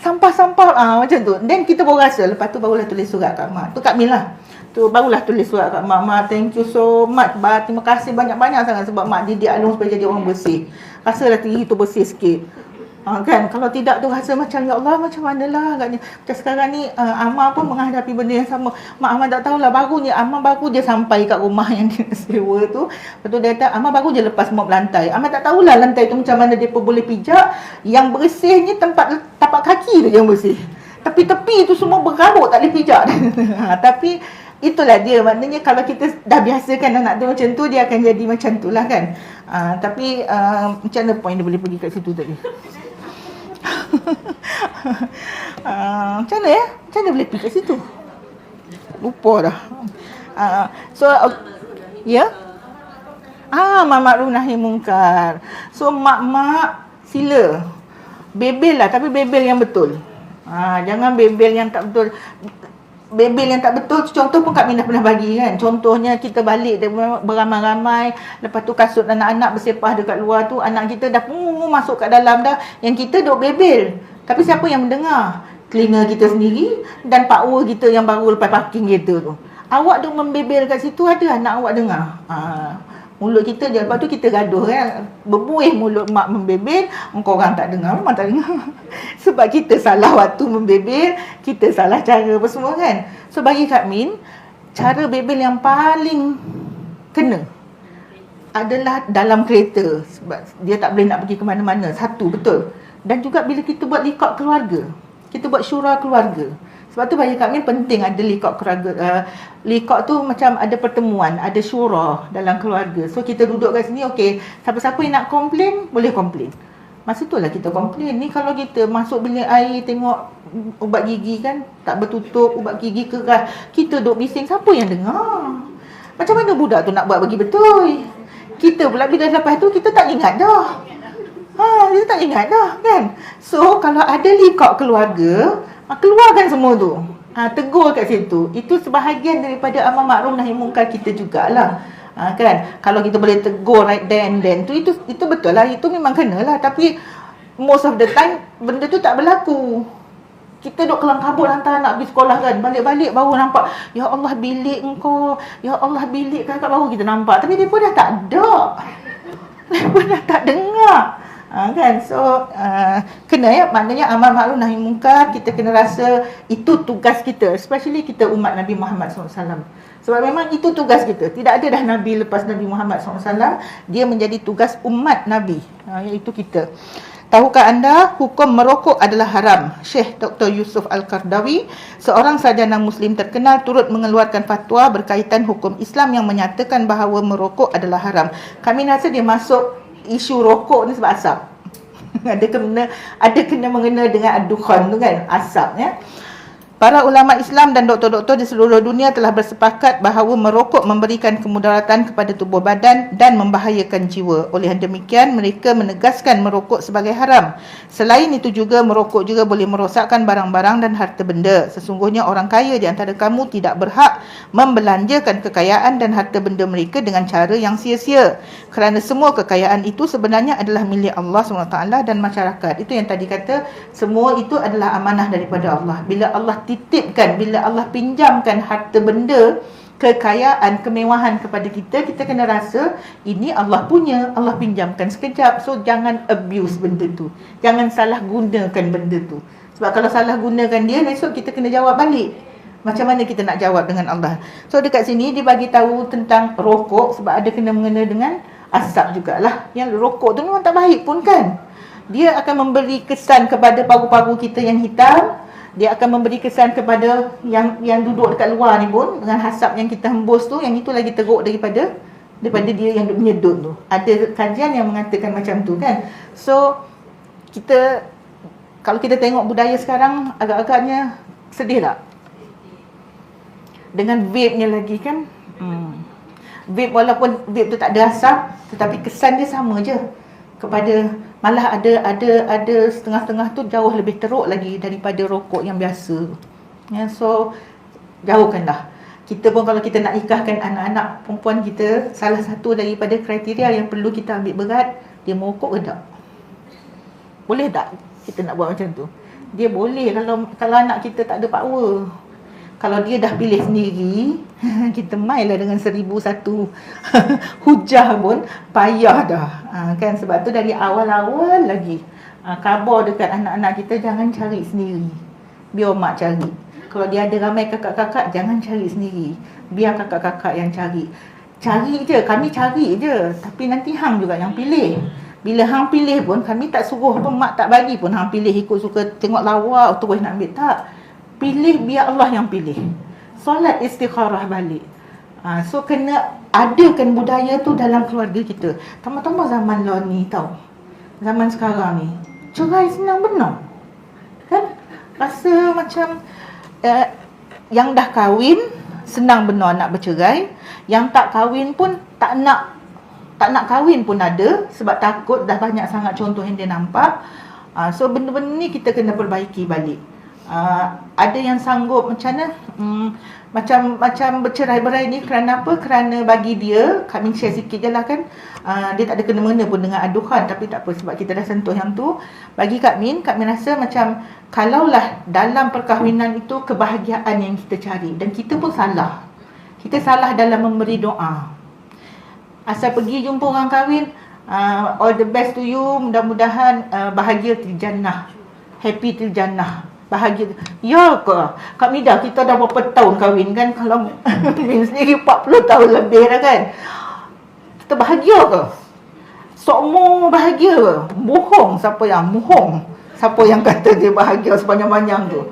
Sampah-sampah, macam tu. Then kita baru rasa, lepas tu barulah tulis surat kat mak. Tu Kak Min lah. Tu barulah tulis surat kat mak. Mak, thank you so much. Terima kasih banyak-banyak sangat sebab mak didik Alung supaya jadi orang bersih. Rasalah diri tu bersih sikit. Kan, kalau tidak tu rasa macam, ya Allah, macam manalah agaknya. Macam sekarang ni Amar pun menghadapi benda yang sama. Mak Amar tak tahulah, Amar baru je sampai kat rumah yang dia sewa tu. Lepas tu dia kata, Amar baru je lepas mop lantai. Amar tak tahulah lantai tu macam mana dia pun boleh pijak. Yang bersihnya tempat tapak kaki tu yang bersih. Tepi-tepi tu semua berabuk, tak boleh pijak. Tapi itulah dia, maknanya kalau kita dah biasakan anak tu macam tu, dia akan jadi macam tu lah kan. Tapi macam mana point dia boleh pergi kat situ tadi? Macam mana ya? Macam mana boleh pergi kat situ? Lupa dah. Ya? Mak makruf nahi mungkar. So mak sila bebel lah, tapi bebel yang betul. Jangan bebel yang tak betul. Bebel yang tak betul, contoh pun Kak Min dah pernah bagi kan. Contohnya kita balik beramai-ramai, lepas tu kasut anak-anak bersepah dekat luar tu, anak kita dah masuk kat dalam dah, yang kita duk bebel. Tapi siapa yang mendengar? Telinga kita sendiri dan pakwa kita yang baru lepas parking kereta tu. Awak duk membebel kat situ, ada anak awak dengar? Mulut kita je. Lepas tu kita gaduh kan. Berbuih mulut mak membebel. Engkau orang tak dengar. Memang tak dengar. Sebab kita salah waktu membebel. Kita salah cara apa semua kan. So bagi Kak Min, cara bebel yang paling kena adalah dalam kereta. Sebab dia tak boleh nak pergi ke mana-mana. Satu, betul. Dan juga bila kita buat likop keluarga. Kita buat syura keluarga. Sebab tu bagi Kak Min penting ada likop keluarga. Likop tu macam ada pertemuan, ada syura dalam keluarga. So kita duduk kat sini, okey, siapa-siapa yang nak komplain, boleh komplain. Masa tu lah kita komplain. Ni kalau kita masuk bilik air tengok ubat gigi kan, tak bertutup, ubat gigi keras, kita duduk bising, siapa yang dengar? Macam mana budak tu nak buat bagi betul? Kita pula bila lepas tu kita tak ingat dah. Kita tak ingat dah kan. So kalau ada likop keluarga, keluarkan semua tu. Tegur kat situ. Itu sebahagian daripada amar makruf nahi munkar kita jugalah. Kan? Kalau kita boleh tegur right then tu itu betul lah. Itu memang kenalah. Tapi most of the time benda tu tak berlaku. Kita duduk kelang kabut hantar anak pergi sekolah kan. Balik-balik baru nampak, ya Allah bilik engkau, ya Allah bilik kakak, baru kita nampak. Tapi dia pun dah tak ada. Dia pun dah tak dengar. Kan? So kena ya, maknanya amar makruf nahi munkar kita kena rasa itu tugas kita, especially kita umat Nabi Muhammad SAW. Sebab memang itu tugas kita. Tidak ada dah Nabi lepas Nabi Muhammad SAW. Dia menjadi tugas umat Nabi, iaitu kita. Tahukah anda hukum merokok adalah haram? Syekh Dr. Yusuf Al-Qardawi, seorang sarjana Muslim terkenal, turut mengeluarkan fatwa berkaitan hukum Islam yang menyatakan bahawa merokok adalah haram. Kami rasa dia masuk isu rokok ni sebab asap. ada kena mengena dengan ad-dukhan tu kan, asap ya. Para ulama Islam dan doktor-doktor di seluruh dunia telah bersepakat bahawa merokok memberikan kemudaratan kepada tubuh badan dan membahayakan jiwa. Oleh demikian, mereka menegaskan merokok sebagai haram. Selain itu juga, merokok juga boleh merosakkan barang-barang dan harta benda. Sesungguhnya orang kaya di antara kamu tidak berhak membelanjakan kekayaan dan harta benda mereka dengan cara yang sia-sia. Kerana semua kekayaan itu sebenarnya adalah milik Allah SWT dan masyarakat. Itu yang tadi kata, semua itu adalah amanah daripada Allah. Bila Allah titipkan, bila Allah pinjamkan harta benda, kekayaan, kemewahan kepada kita, kita kena rasa ini Allah punya, Allah pinjamkan sekejap. So jangan abuse benda tu, jangan salah gunakan benda tu. Sebab kalau salah gunakan dia, besok kita kena jawab balik. Macam mana kita nak jawab dengan Allah? So dekat sini dia bagi tahu tentang rokok, sebab ada kena mengena dengan asap jugalah. Yang rokok tu memang tak baik pun kan. Dia akan memberi kesan kepada paru-paru kita yang hitam. Dia akan memberi kesan kepada yang duduk dekat luar ni pun, dengan asap yang kita hembus tu, yang itu lagi teruk daripada dia yang menyedut tu. Ada kajian yang mengatakan macam tu kan. So kita, kalau kita tengok budaya sekarang, agak-agaknya sedih tak? Dengan vape-nya lagi kan. Vape, walaupun vape tu tak ada asap, tetapi kesan dia sama je. Kepada, malah ada setengah-setengah tu jauh lebih teruk lagi daripada rokok yang biasa. Ya, so jauhkanlah. Kita pun kalau kita nak nikahkan anak-anak perempuan kita, salah satu daripada kriteria yang perlu kita ambil berat, dia merokok ke tak? Boleh tak kita nak buat macam tu? Dia boleh kalau anak kita tak ada power. Kalau dia dah pilih sendiri, kita mainlah dengan 1001 hujah pun payah dah. Kan, sebab tu dari awal-awal lagi khabar dekat anak-anak kita, jangan cari sendiri, biar mak cari. Kalau dia ada ramai kakak-kakak, jangan cari sendiri, biar kakak-kakak yang cari. Cari je, kami cari je, tapi nanti hang juga yang pilih. Bila hang pilih pun, kami tak suruh pun, mak tak bagi pun hang pilih ikut suka, tengok lawa terus nak ambil, tak. Pilih, biar Allah yang pilih. Solat istikharah balik. So kena adakan budaya tu dalam keluarga kita. Tambah-tambah zaman lah ni tau, zaman sekarang ni cerai senang benar kan. Rasa macam yang dah kahwin senang benar nak bercerai, yang tak kahwin pun tak nak kahwin pun ada, sebab takut dah banyak sangat contoh yang dia nampak. So benda-benda ni kita kena perbaiki balik. Ada yang sanggup macam mana, macam bercerai-berai ni kerana apa? Kerana bagi dia, kami share sikit je lah kan, dia tak ada kena-mengena pun dengan aduhan, tapi tak apa sebab kita dah sentuh yang tu. Bagi Kak Min rasa macam kalaulah dalam perkahwinan itu kebahagiaan yang kita cari, dan kita pun salah, kita salah dalam memberi doa. Asal pergi jumpa orang kahwin, all the best to you. Mudah-mudahan bahagia til jannah. Happy til jannah. Bahagia. Ya ke? Kak Mida, kita dah berapa tahun kahwin kan? Kalau Min sendiri 40 tahun lebih dah kan. Kita bahagia ke? Semua bahagia ke? Bohong siapa yang bohong? Siapa yang kata dia bahagia sepanjang-panjang tu?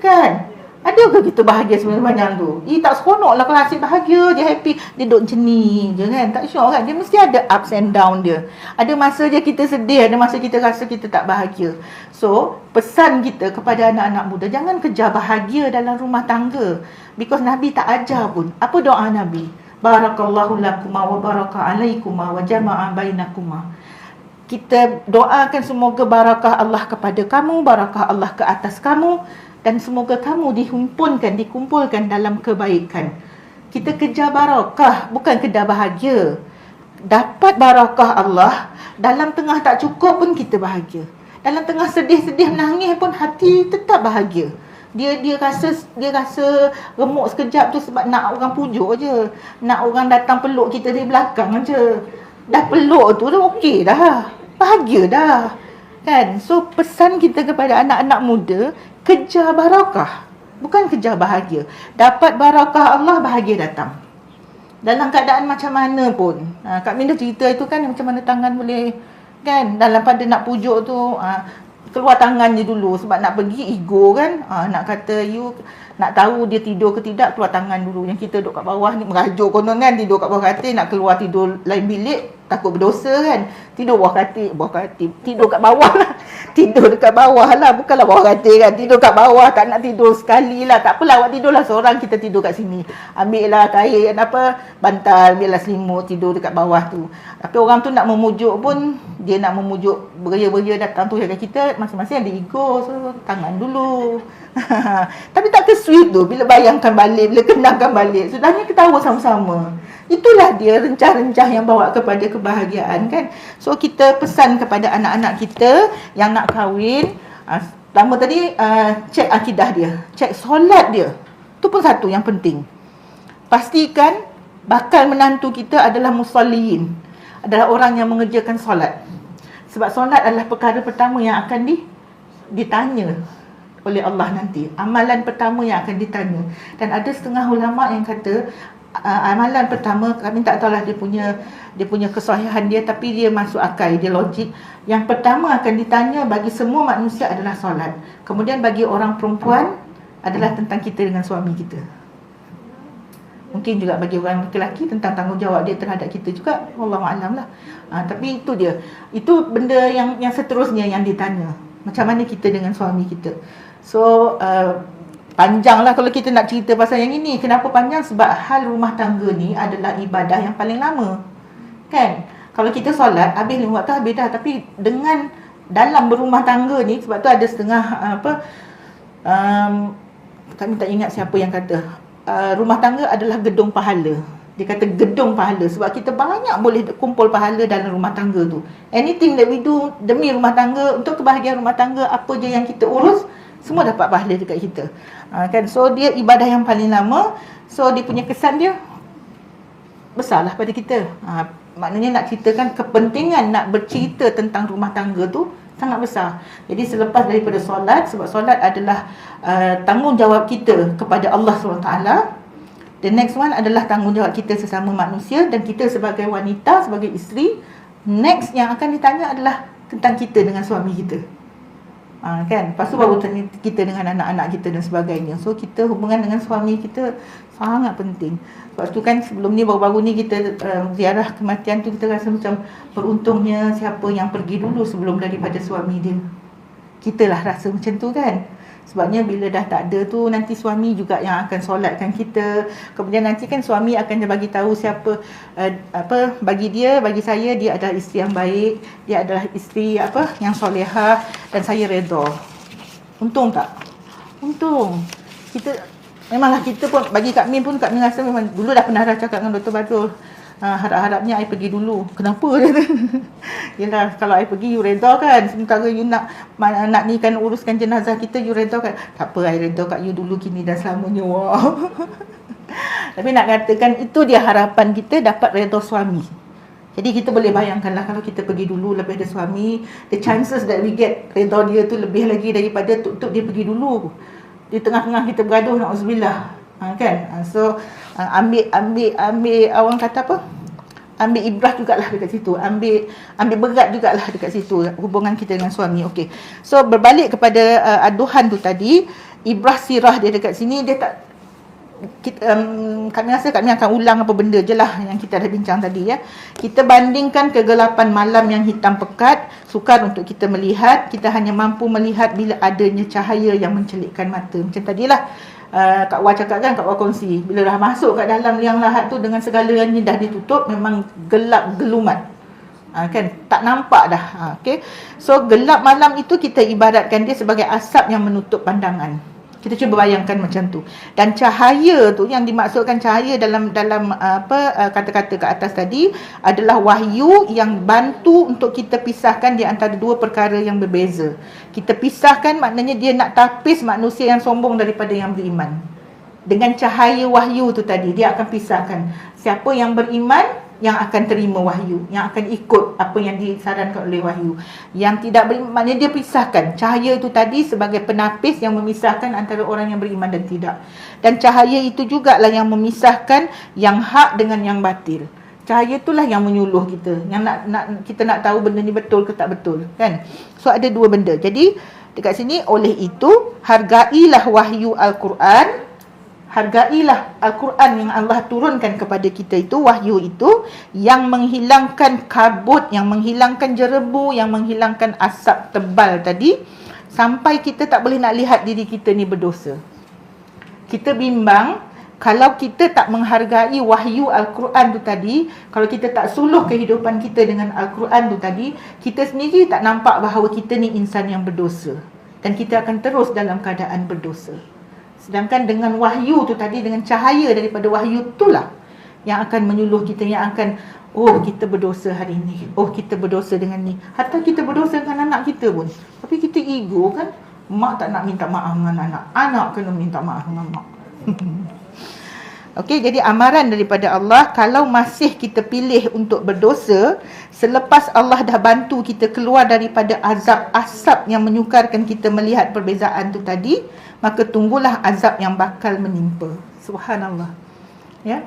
Kan? Ada ke kita bahagia sepanjang-panjang tu? Tak seronok lah kalau asyik bahagia, dia happy. Dia duduk macam ni je kan? Tak sure kan? Dia mesti ada ups and down dia. Ada masa je kita sedih, ada masa kita rasa kita tak bahagia. So, pesan kita kepada anak-anak muda, jangan kejar bahagia dalam rumah tangga. Because Nabi tak ajar pun. Apa doa Nabi? Barakallahu lakuma wa baraka alaikuma wa jama'a bainakuma. Kita doakan semoga barakah Allah kepada kamu, barakah Allah ke atas kamu, dan semoga kamu dikumpulkan dalam kebaikan. Kita kejar barakah, bukan kejar bahagia. Dapat barakah Allah, dalam tengah tak cukup pun kita bahagia. Dalam tengah sedih-sedih menangis pun hati tetap bahagia. Dia rasa remuk sekejap tu sebab nak orang pujuk je. Nak orang datang peluk kita dari belakang je. Dah peluk tu dah okey dah. Bahagia dah. Kan? So pesan kita kepada anak-anak muda, kejar barakah, bukan kejar bahagia. Dapat barakah Allah, bahagia datang. Dalam keadaan macam mana pun. Kak Min dah cerita itu kan, macam mana tangan boleh, kan, dalam pada nak pujuk tu, keluar tangan je dulu. Sebab nak pergi ego kan, nak kata you, nak tahu dia tidur ke tidak, keluar tangan dulu. Yang kita duduk kat bawah ni merajuk konon kan, tidur kat bawah katil, nak keluar tidur lain bilik, takut berdosa kan. Tidur bawah katil, tidur kat bawah lah. Tidur dekat bawah lah, bukanlah bawah katil kan. Tidur kat bawah, tak nak tidur sekali lah. Tak apalah, awak tidurlah seorang, kita tidur kat sini. Ambil lah kain, bantal, ambil lah selimut, tidur dekat bawah tu. Tapi orang tu nak memujuk pun, dia nak memujuk beria-beria datang tu jaga kita, masing-masing ada ego. So, tangan dulu. Tapi tak ke sweet tu, bila bayangkan balik, bila kenangkan balik, sudahnya ketawa sama-sama. Itulah dia rencah-rencah yang bawa kepada kebahagiaan kan. So kita pesan kepada anak-anak kita yang nak kahwin, pertama tadi cek akidah dia, cek solat dia. Itu pun satu yang penting. Pastikan bakal menantu kita adalah musalliin, adalah orang yang mengerjakan solat. Sebab solat adalah perkara pertama yang akan ditanya oleh Allah nanti. Amalan pertama yang akan ditanya. Dan ada setengah ulama yang kata amalan pertama, kami tak tahulah dia punya kesahihan dia, tapi dia masuk akal, dia logik. Yang pertama akan ditanya bagi semua manusia adalah solat. Kemudian bagi orang perempuan adalah tentang kita dengan suami kita. Mungkin juga bagi orang lelaki tentang tanggungjawab dia terhadap kita juga, wallahualam lah. Tapi itu dia. Itu benda yang seterusnya yang ditanya. Macam mana kita dengan suami kita. So panjang lah kalau kita nak cerita pasal yang ini. Kenapa panjang? Sebab hal rumah tangga ni adalah ibadah yang paling lama, kan? Kalau kita solat, habis 5 waktu habis dah. Tapi dengan dalam berumah tangga ni, sebab tu ada setengah kami tak ingat siapa yang kata rumah tangga adalah gedung pahala. Dia kata gedung pahala sebab kita banyak boleh kumpul pahala dalam rumah tangga tu. Anything that we do demi rumah tangga, untuk kebahagiaan rumah tangga, apa je yang kita urus, semua dapat pahala dekat kita. Kan? So dia ibadah yang paling lama. So dia punya kesan dia besarlah pada kita. Maknanya nak ceritakan kepentingan nak bercerita tentang rumah tangga tu sangat besar. Jadi selepas daripada solat, sebab solat adalah tanggungjawab kita kepada Allah SWT. The next one adalah tanggungjawab kita sesama manusia, dan kita sebagai wanita, sebagai isteri, next yang akan ditanya adalah tentang kita dengan suami kita. Kan? Lepas tu baru tanya kita dengan anak-anak kita dan sebagainya. So kita hubungan dengan suami kita sangat penting. Sebab tu kan sebelum ni, baru-baru ni kita ziarah kematian tu, kita rasa macam beruntungnya siapa yang pergi dulu sebelum daripada suami dia. Kita lah rasa macam tu kan. Sebabnya bila dah tak ada tu, nanti suami juga yang akan solatkan kita. Kemudian nanti kan suami akan bagi tahu siapa, bagi saya dia adalah isteri yang baik, dia adalah isteri yang solehah, dan saya redha. Untung tak? Untung. Memanglah kita pun, bagi Kak Min pun, Kak Min rasa memang dulu dah pernah cakap dengan Dr. Badrul, harap-harapnya I pergi dulu. Kenapa? Yelah, kalau I pergi you redha kan, sementara you nak ni kan uruskan jenazah kita, you redha kan. Tak apa, I redha kat you dulu kini dan selamanya. Wow. Tapi nak katakan itu dia harapan kita dapat redha suami. Jadi kita boleh bayangkanlah kalau kita pergi dulu lebih ada suami, the chances that we get redha dia tu lebih lagi daripada untuk dia pergi dulu. Di tengah-tengah kita bergaduh, na'udzubillah. Kan? So ambil orang kata apa? Ambil ibrah jugalah dekat situ. Ambil berat jugalah dekat situ hubungan kita dengan suami. Okey. So berbalik kepada aduhan tu tadi, ibrah sirah dia dekat sini dia tak kami rasa kami akan ulang apa benda je lah yang kita dah bincang tadi ya. Kita bandingkan kegelapan malam yang hitam pekat, sukar untuk kita melihat, kita hanya mampu melihat bila adanya cahaya yang mencelikkan mata. Macam tadilah Kak Wah cakap kan, Kak Wah kongsi, bila dah masuk kat dalam liang lahat tu dengan segalanya dah ditutup, memang gelap gelumat. Kan tak nampak dah. Okey. So gelap malam itu kita ibaratkan dia sebagai asap yang menutup pandangan. Kita cuba bayangkan macam tu. Dan cahaya tu yang dimaksudkan cahaya dalam kata-kata ke atas tadi adalah wahyu yang bantu untuk kita pisahkan di antara dua perkara yang berbeza. Kita pisahkan maknanya dia nak tapis manusia yang sombong daripada yang beriman. Dengan cahaya wahyu tu tadi dia akan pisahkan siapa yang beriman yang akan terima wahyu, yang akan ikut apa yang disarankan oleh wahyu. Yang tidak beriman, maknanya dia pisahkan. Cahaya itu tadi sebagai penapis yang memisahkan antara orang yang beriman dan tidak. Dan cahaya itu jugalah yang memisahkan yang hak dengan yang batil. Cahaya itulah yang menyuluh kita, yang kita nak tahu benda ni betul ke tak betul, kan? So ada dua benda. Jadi dekat sini, oleh itu hargailah wahyu Al-Quran. Hargailah Al-Quran yang Allah turunkan kepada kita itu, wahyu itu, yang menghilangkan kabut, yang menghilangkan jerebu, yang menghilangkan asap tebal tadi, sampai kita tak boleh nak lihat diri kita ni berdosa. Kita bimbang, kalau kita tak menghargai wahyu Al-Quran tu tadi, kalau kita tak suluh kehidupan kita dengan Al-Quran tu tadi, kita sendiri tak nampak bahawa kita ni insan yang berdosa. Dan kita akan terus dalam keadaan berdosa. Sedangkan dengan wahyu tu tadi, dengan cahaya daripada wahyu itulah yang akan menyuluh kita, yang akan, oh kita berdosa hari ni, oh kita berdosa dengan ni. Hatta kita berdosa dengan anak kita pun. Tapi kita ego kan, mak tak nak minta maaf dengan anak, anak kena minta maaf dengan mak. Okey, jadi amaran daripada Allah, kalau masih kita pilih untuk berdosa, selepas Allah dah bantu kita keluar daripada azab asap yang menyukarkan kita melihat perbezaan tu tadi, maka tunggulah azab yang bakal menimpa. Subhanallah. Ya.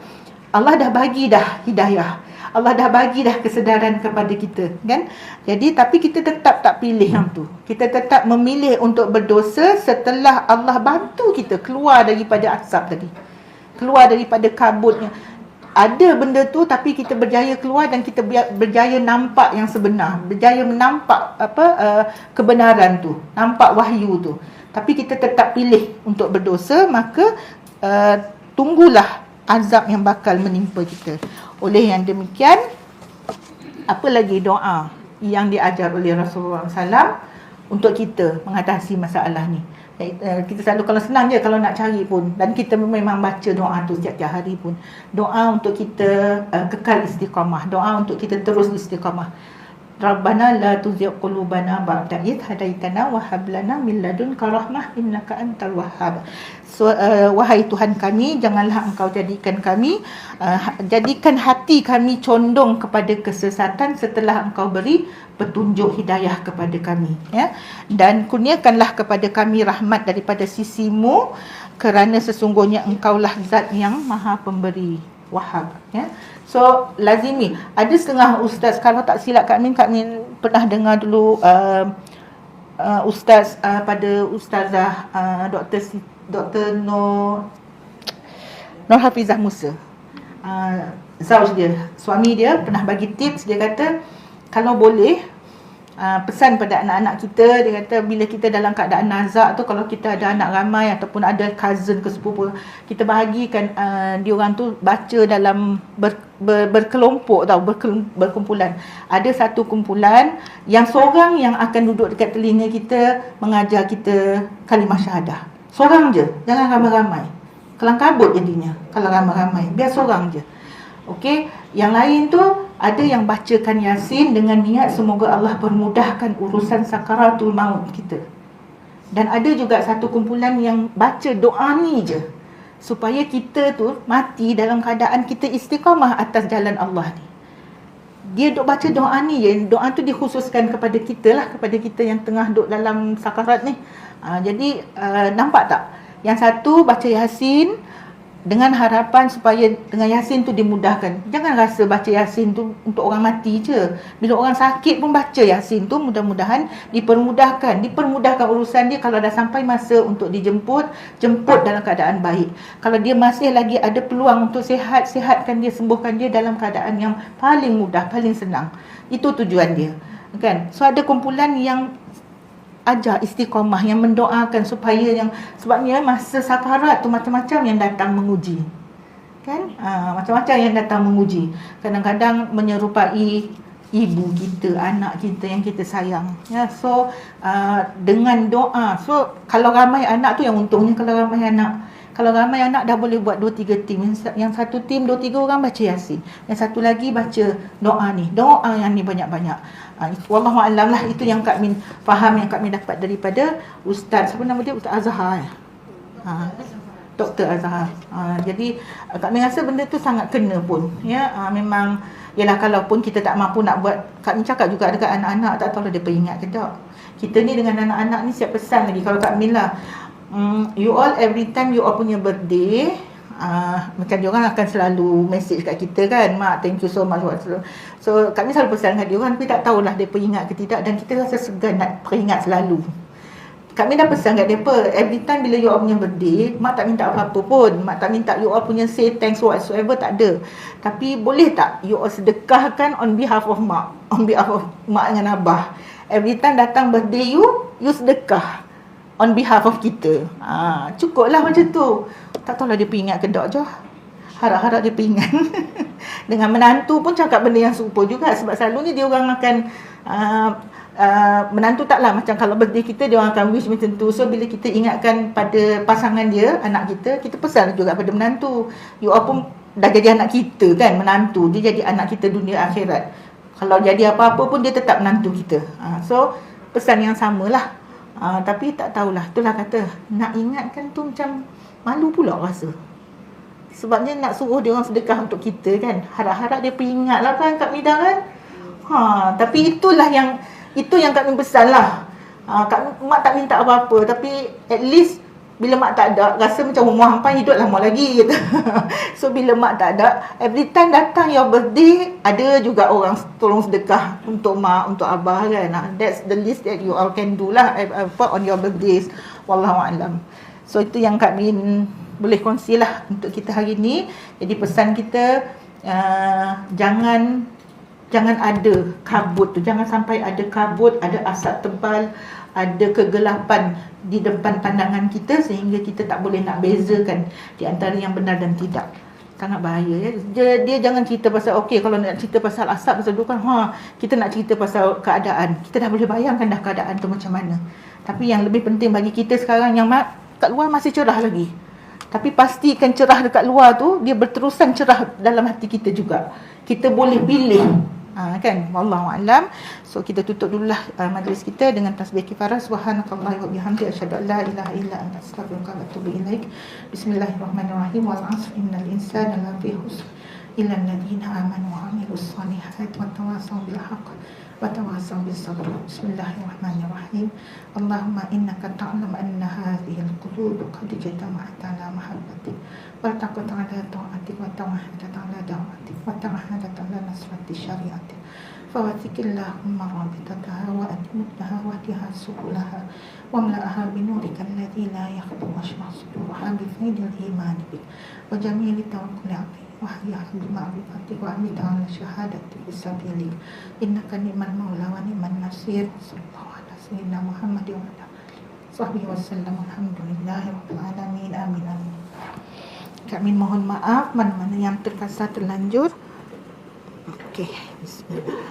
Allah dah bagi dah hidayah. Allah dah bagi dah kesedaran kepada kita, kan? Jadi tapi kita tetap tak pilih yang tu. Kita tetap memilih untuk berdosa setelah Allah bantu kita keluar daripada asap tadi. Keluar daripada kabutnya. Ada benda tu tapi kita berjaya keluar dan kita berjaya nampak yang sebenar. Berjaya menampak kebenaran tu, nampak wahyu tu. Tapi kita tetap pilih untuk berdosa, maka tunggulah azab yang bakal menimpa kita. Oleh yang demikian, apa lagi doa yang diajar oleh Rasulullah SAW untuk kita mengatasi masalah ni? Kita selalu, kalau senang je kalau nak cari pun, dan kita memang baca doa tu setiap hari pun. Doa untuk kita kekal istiqamah, doa untuk kita terus istiqamah. Rabbana la tuzigh qulubana ba'da idh hadaitana wa hab lana min ladunka rahmah innaka antal wahhab. So, wahai Tuhan kami, janganlah Engkau jadikan hati kami condong kepada kesesatan setelah Engkau beri petunjuk hidayah kepada kami, ya. Dan kurniakanlah kepada kami rahmat daripada sisimu, kerana sesungguhnya Engkaulah zat yang maha pemberi, wahab, ya. So lazimi, ada setengah ustaz, kalau tak silap Kak Min pernah dengar dulu ustaz pada ustazah Dr. Nur Hafizah Musa, zauj dia, suami dia pernah bagi tips. Dia kata kalau boleh pesan pada anak-anak kita, dia kata bila kita dalam keadaan nazak tu, kalau kita ada anak ramai ataupun ada cousin ke sepupu, kita bahagikan diorang tu baca dalam berkelompok tau, berkumpulan. Ada satu kumpulan yang seorang yang akan duduk dekat telinga kita mengajar kita kalimah syahadah. Seorang je, jangan ramai-ramai. Kelang kabut jadinya kalau ramai-ramai, biar seorang je. Okey, yang lain tu ada yang bacakan Yasin dengan niat semoga Allah permudahkan urusan sakaratul maut kita. Dan ada juga satu kumpulan yang baca doa ni je. supaya kita tu mati dalam keadaan kita istiqamah atas jalan Allah ni. Dia duk baca doa ni, doa tu dikhususkan kepada kita lah, kepada kita yang tengah duk dalam sakarat ni. Jadi nampak tak? Yang satu baca Yasin dengan harapan supaya dengan Yasin tu dimudahkan. Jangan rasa baca Yasin tu untuk orang mati je. Bila orang sakit pun baca Yasin tu, mudah-mudahan dipermudahkan urusan dia. Kalau dah sampai masa untuk dijemput, jemput dalam keadaan baik. Kalau dia masih lagi ada peluang untuk sihat, sihatkan dia, sembuhkan dia dalam keadaan yang paling mudah, paling senang. Itu tujuan dia, kan? So ada kumpulan yang ajar istiqamah, yang mendoakan supaya yang, sebabnya masa sakarat tu macam-macam yang datang menguji, kan? Macam-macam yang datang menguji. Kadang-kadang menyerupai ibu kita, anak kita yang kita sayang, ya. So dengan doa, so kalau ramai anak tu yang untungnya, kalau ramai anak dah boleh buat 2-3 tim. Yang satu tim 2-3 orang baca Yasin, yang satu lagi baca doa ni. Doa yang ni banyak-banyak. Wallahu a'lam lah, itu yang Kak Min faham, yang Kak Min dapat daripada Ustaz, apa nama dia, Ustaz Azhar, Dr. Azhar. Jadi Kak Min rasa benda tu sangat kena pun, ya. Memang yalah, kalaupun kita tak mampu nak buat, Kak Min cakap juga dekat anak-anak, tak tahu lah dia peringat ke tak. Kita ni dengan anak-anak ni siap pesan lagi. Kalau Kak Min lah, you all every time you all punya birthday, macam dia orang akan selalu message kat kita kan, mak thank you so much. So kami selalu pesan kat dia orang, tapi tak tahulah dia peringat ke tidak, dan kita rasa segan nak peringat selalu. Kami dah pesan kat mereka, every time bila you all punya birthday, mak tak minta apa-apa pun, mak tak minta you all punya say thanks whatsoever, tak ada. Tapi boleh tak you all sedekahkan on behalf of mak, on behalf of mak dengan abah. Every time datang birthday you sedekah on behalf of kita. Cukuplah macam tu. Tak tahulah dia peringat ke tak je. Harap-harap dia peringat. Dengan menantu pun cakap benda yang serupa juga. Sebab selalunya dia orang akan menantu taklah macam kalau birthday kita, dia orang akan wish macam tu. So bila kita ingatkan pada pasangan dia, anak kita, kita pesan juga pada menantu. You all pun dah jadi anak kita kan, menantu. Dia jadi anak kita dunia akhirat. Kalau jadi apa-apa pun dia tetap menantu kita. So pesan yang samalah. Tapi tak tahulah, itulah kata, nak ingatkan tu macam malu pula rasa. Sebabnya nak suruh dia orang sedekah untuk kita kan, harap-harap dia peringat lah kan Kak Mida kan. Tapi itulah yang Kak Min pesan lah. Mak tak minta apa-apa, tapi at least bila mak tak ada, rasa macam rumah hampa hidup lama lagi gitu. So bila mak tak ada, every time datang your birthday, ada juga orang tolong sedekah untuk mak, untuk abah kan. That's the least that you all can do lah on your birthdays. Wallahu a'lam. So itu yang Kak Min boleh kongsi lah untuk kita hari ni. Jadi pesan kita, jangan ada kabut tu, jangan sampai ada kabut, ada asap tebal, ada kegelapan di depan pandangan kita sehingga kita tak boleh nak bezakan di antara yang benar dan tidak. Sangat bahaya ya. Dia jangan cerita pasal, okey, kalau nak cerita pasal asap, pasal dukan, kita nak cerita pasal keadaan. Kita dah boleh bayangkan dah keadaan tu macam mana. Tapi yang lebih penting bagi kita sekarang, yang kat luar masih cerah lagi. Tapi pastikan cerah dekat luar tu, dia berterusan cerah dalam hati kita juga. Kita boleh pilih. Kan, wallahu a'lam. So kita tutup dululah majlis kita dengan tasbih kifarah. Subhanallahi wa bihamdihi, asyhadu an la ilaha illa anta, astaghfiruka wa atubu ilaik. Bismillahirrahmanirrahim. Wal 'asri innal insana lafi khusr illa alladziina aamanu wa 'amilus solihati wa tawassaw bil haqq wa tawassaw bis sabr. Bismillahirrahmanirrahim. Allahumma innaka ta'lamu anna hadhihi al-qulub qad jama'at ala mahabbatik wa taqat ala ta'atik wa tawahadat ala da'watik wa tawahadat ala nasrati syariatik. فواتك اللهم رابطتها وأتمتها واتها سبلها واملأها بنورك الذي لا يخطو واشرح صدورها بفيض الإيمان بك وجميل التوكل عليك وحياها بمعرفتك وأمت على شهادتك بسبيلك إنك نعم المولى ونعم النصير. صلى الله على سيدنا محمد وعلى صحبه وسلم. Alhamdulillah rabbil alamin. Amin amin. Kami mohon maaf mana-mana yang terkasar terlanjur. Okey, bismillah.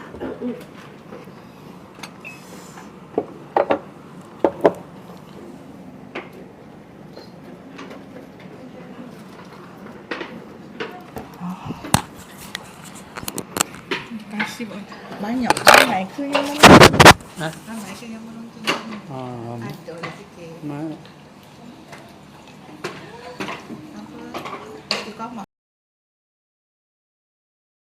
Terima kasih banyak. Ramai ke yang menonton? Ramai ke yang menonton? Ada lah sikit.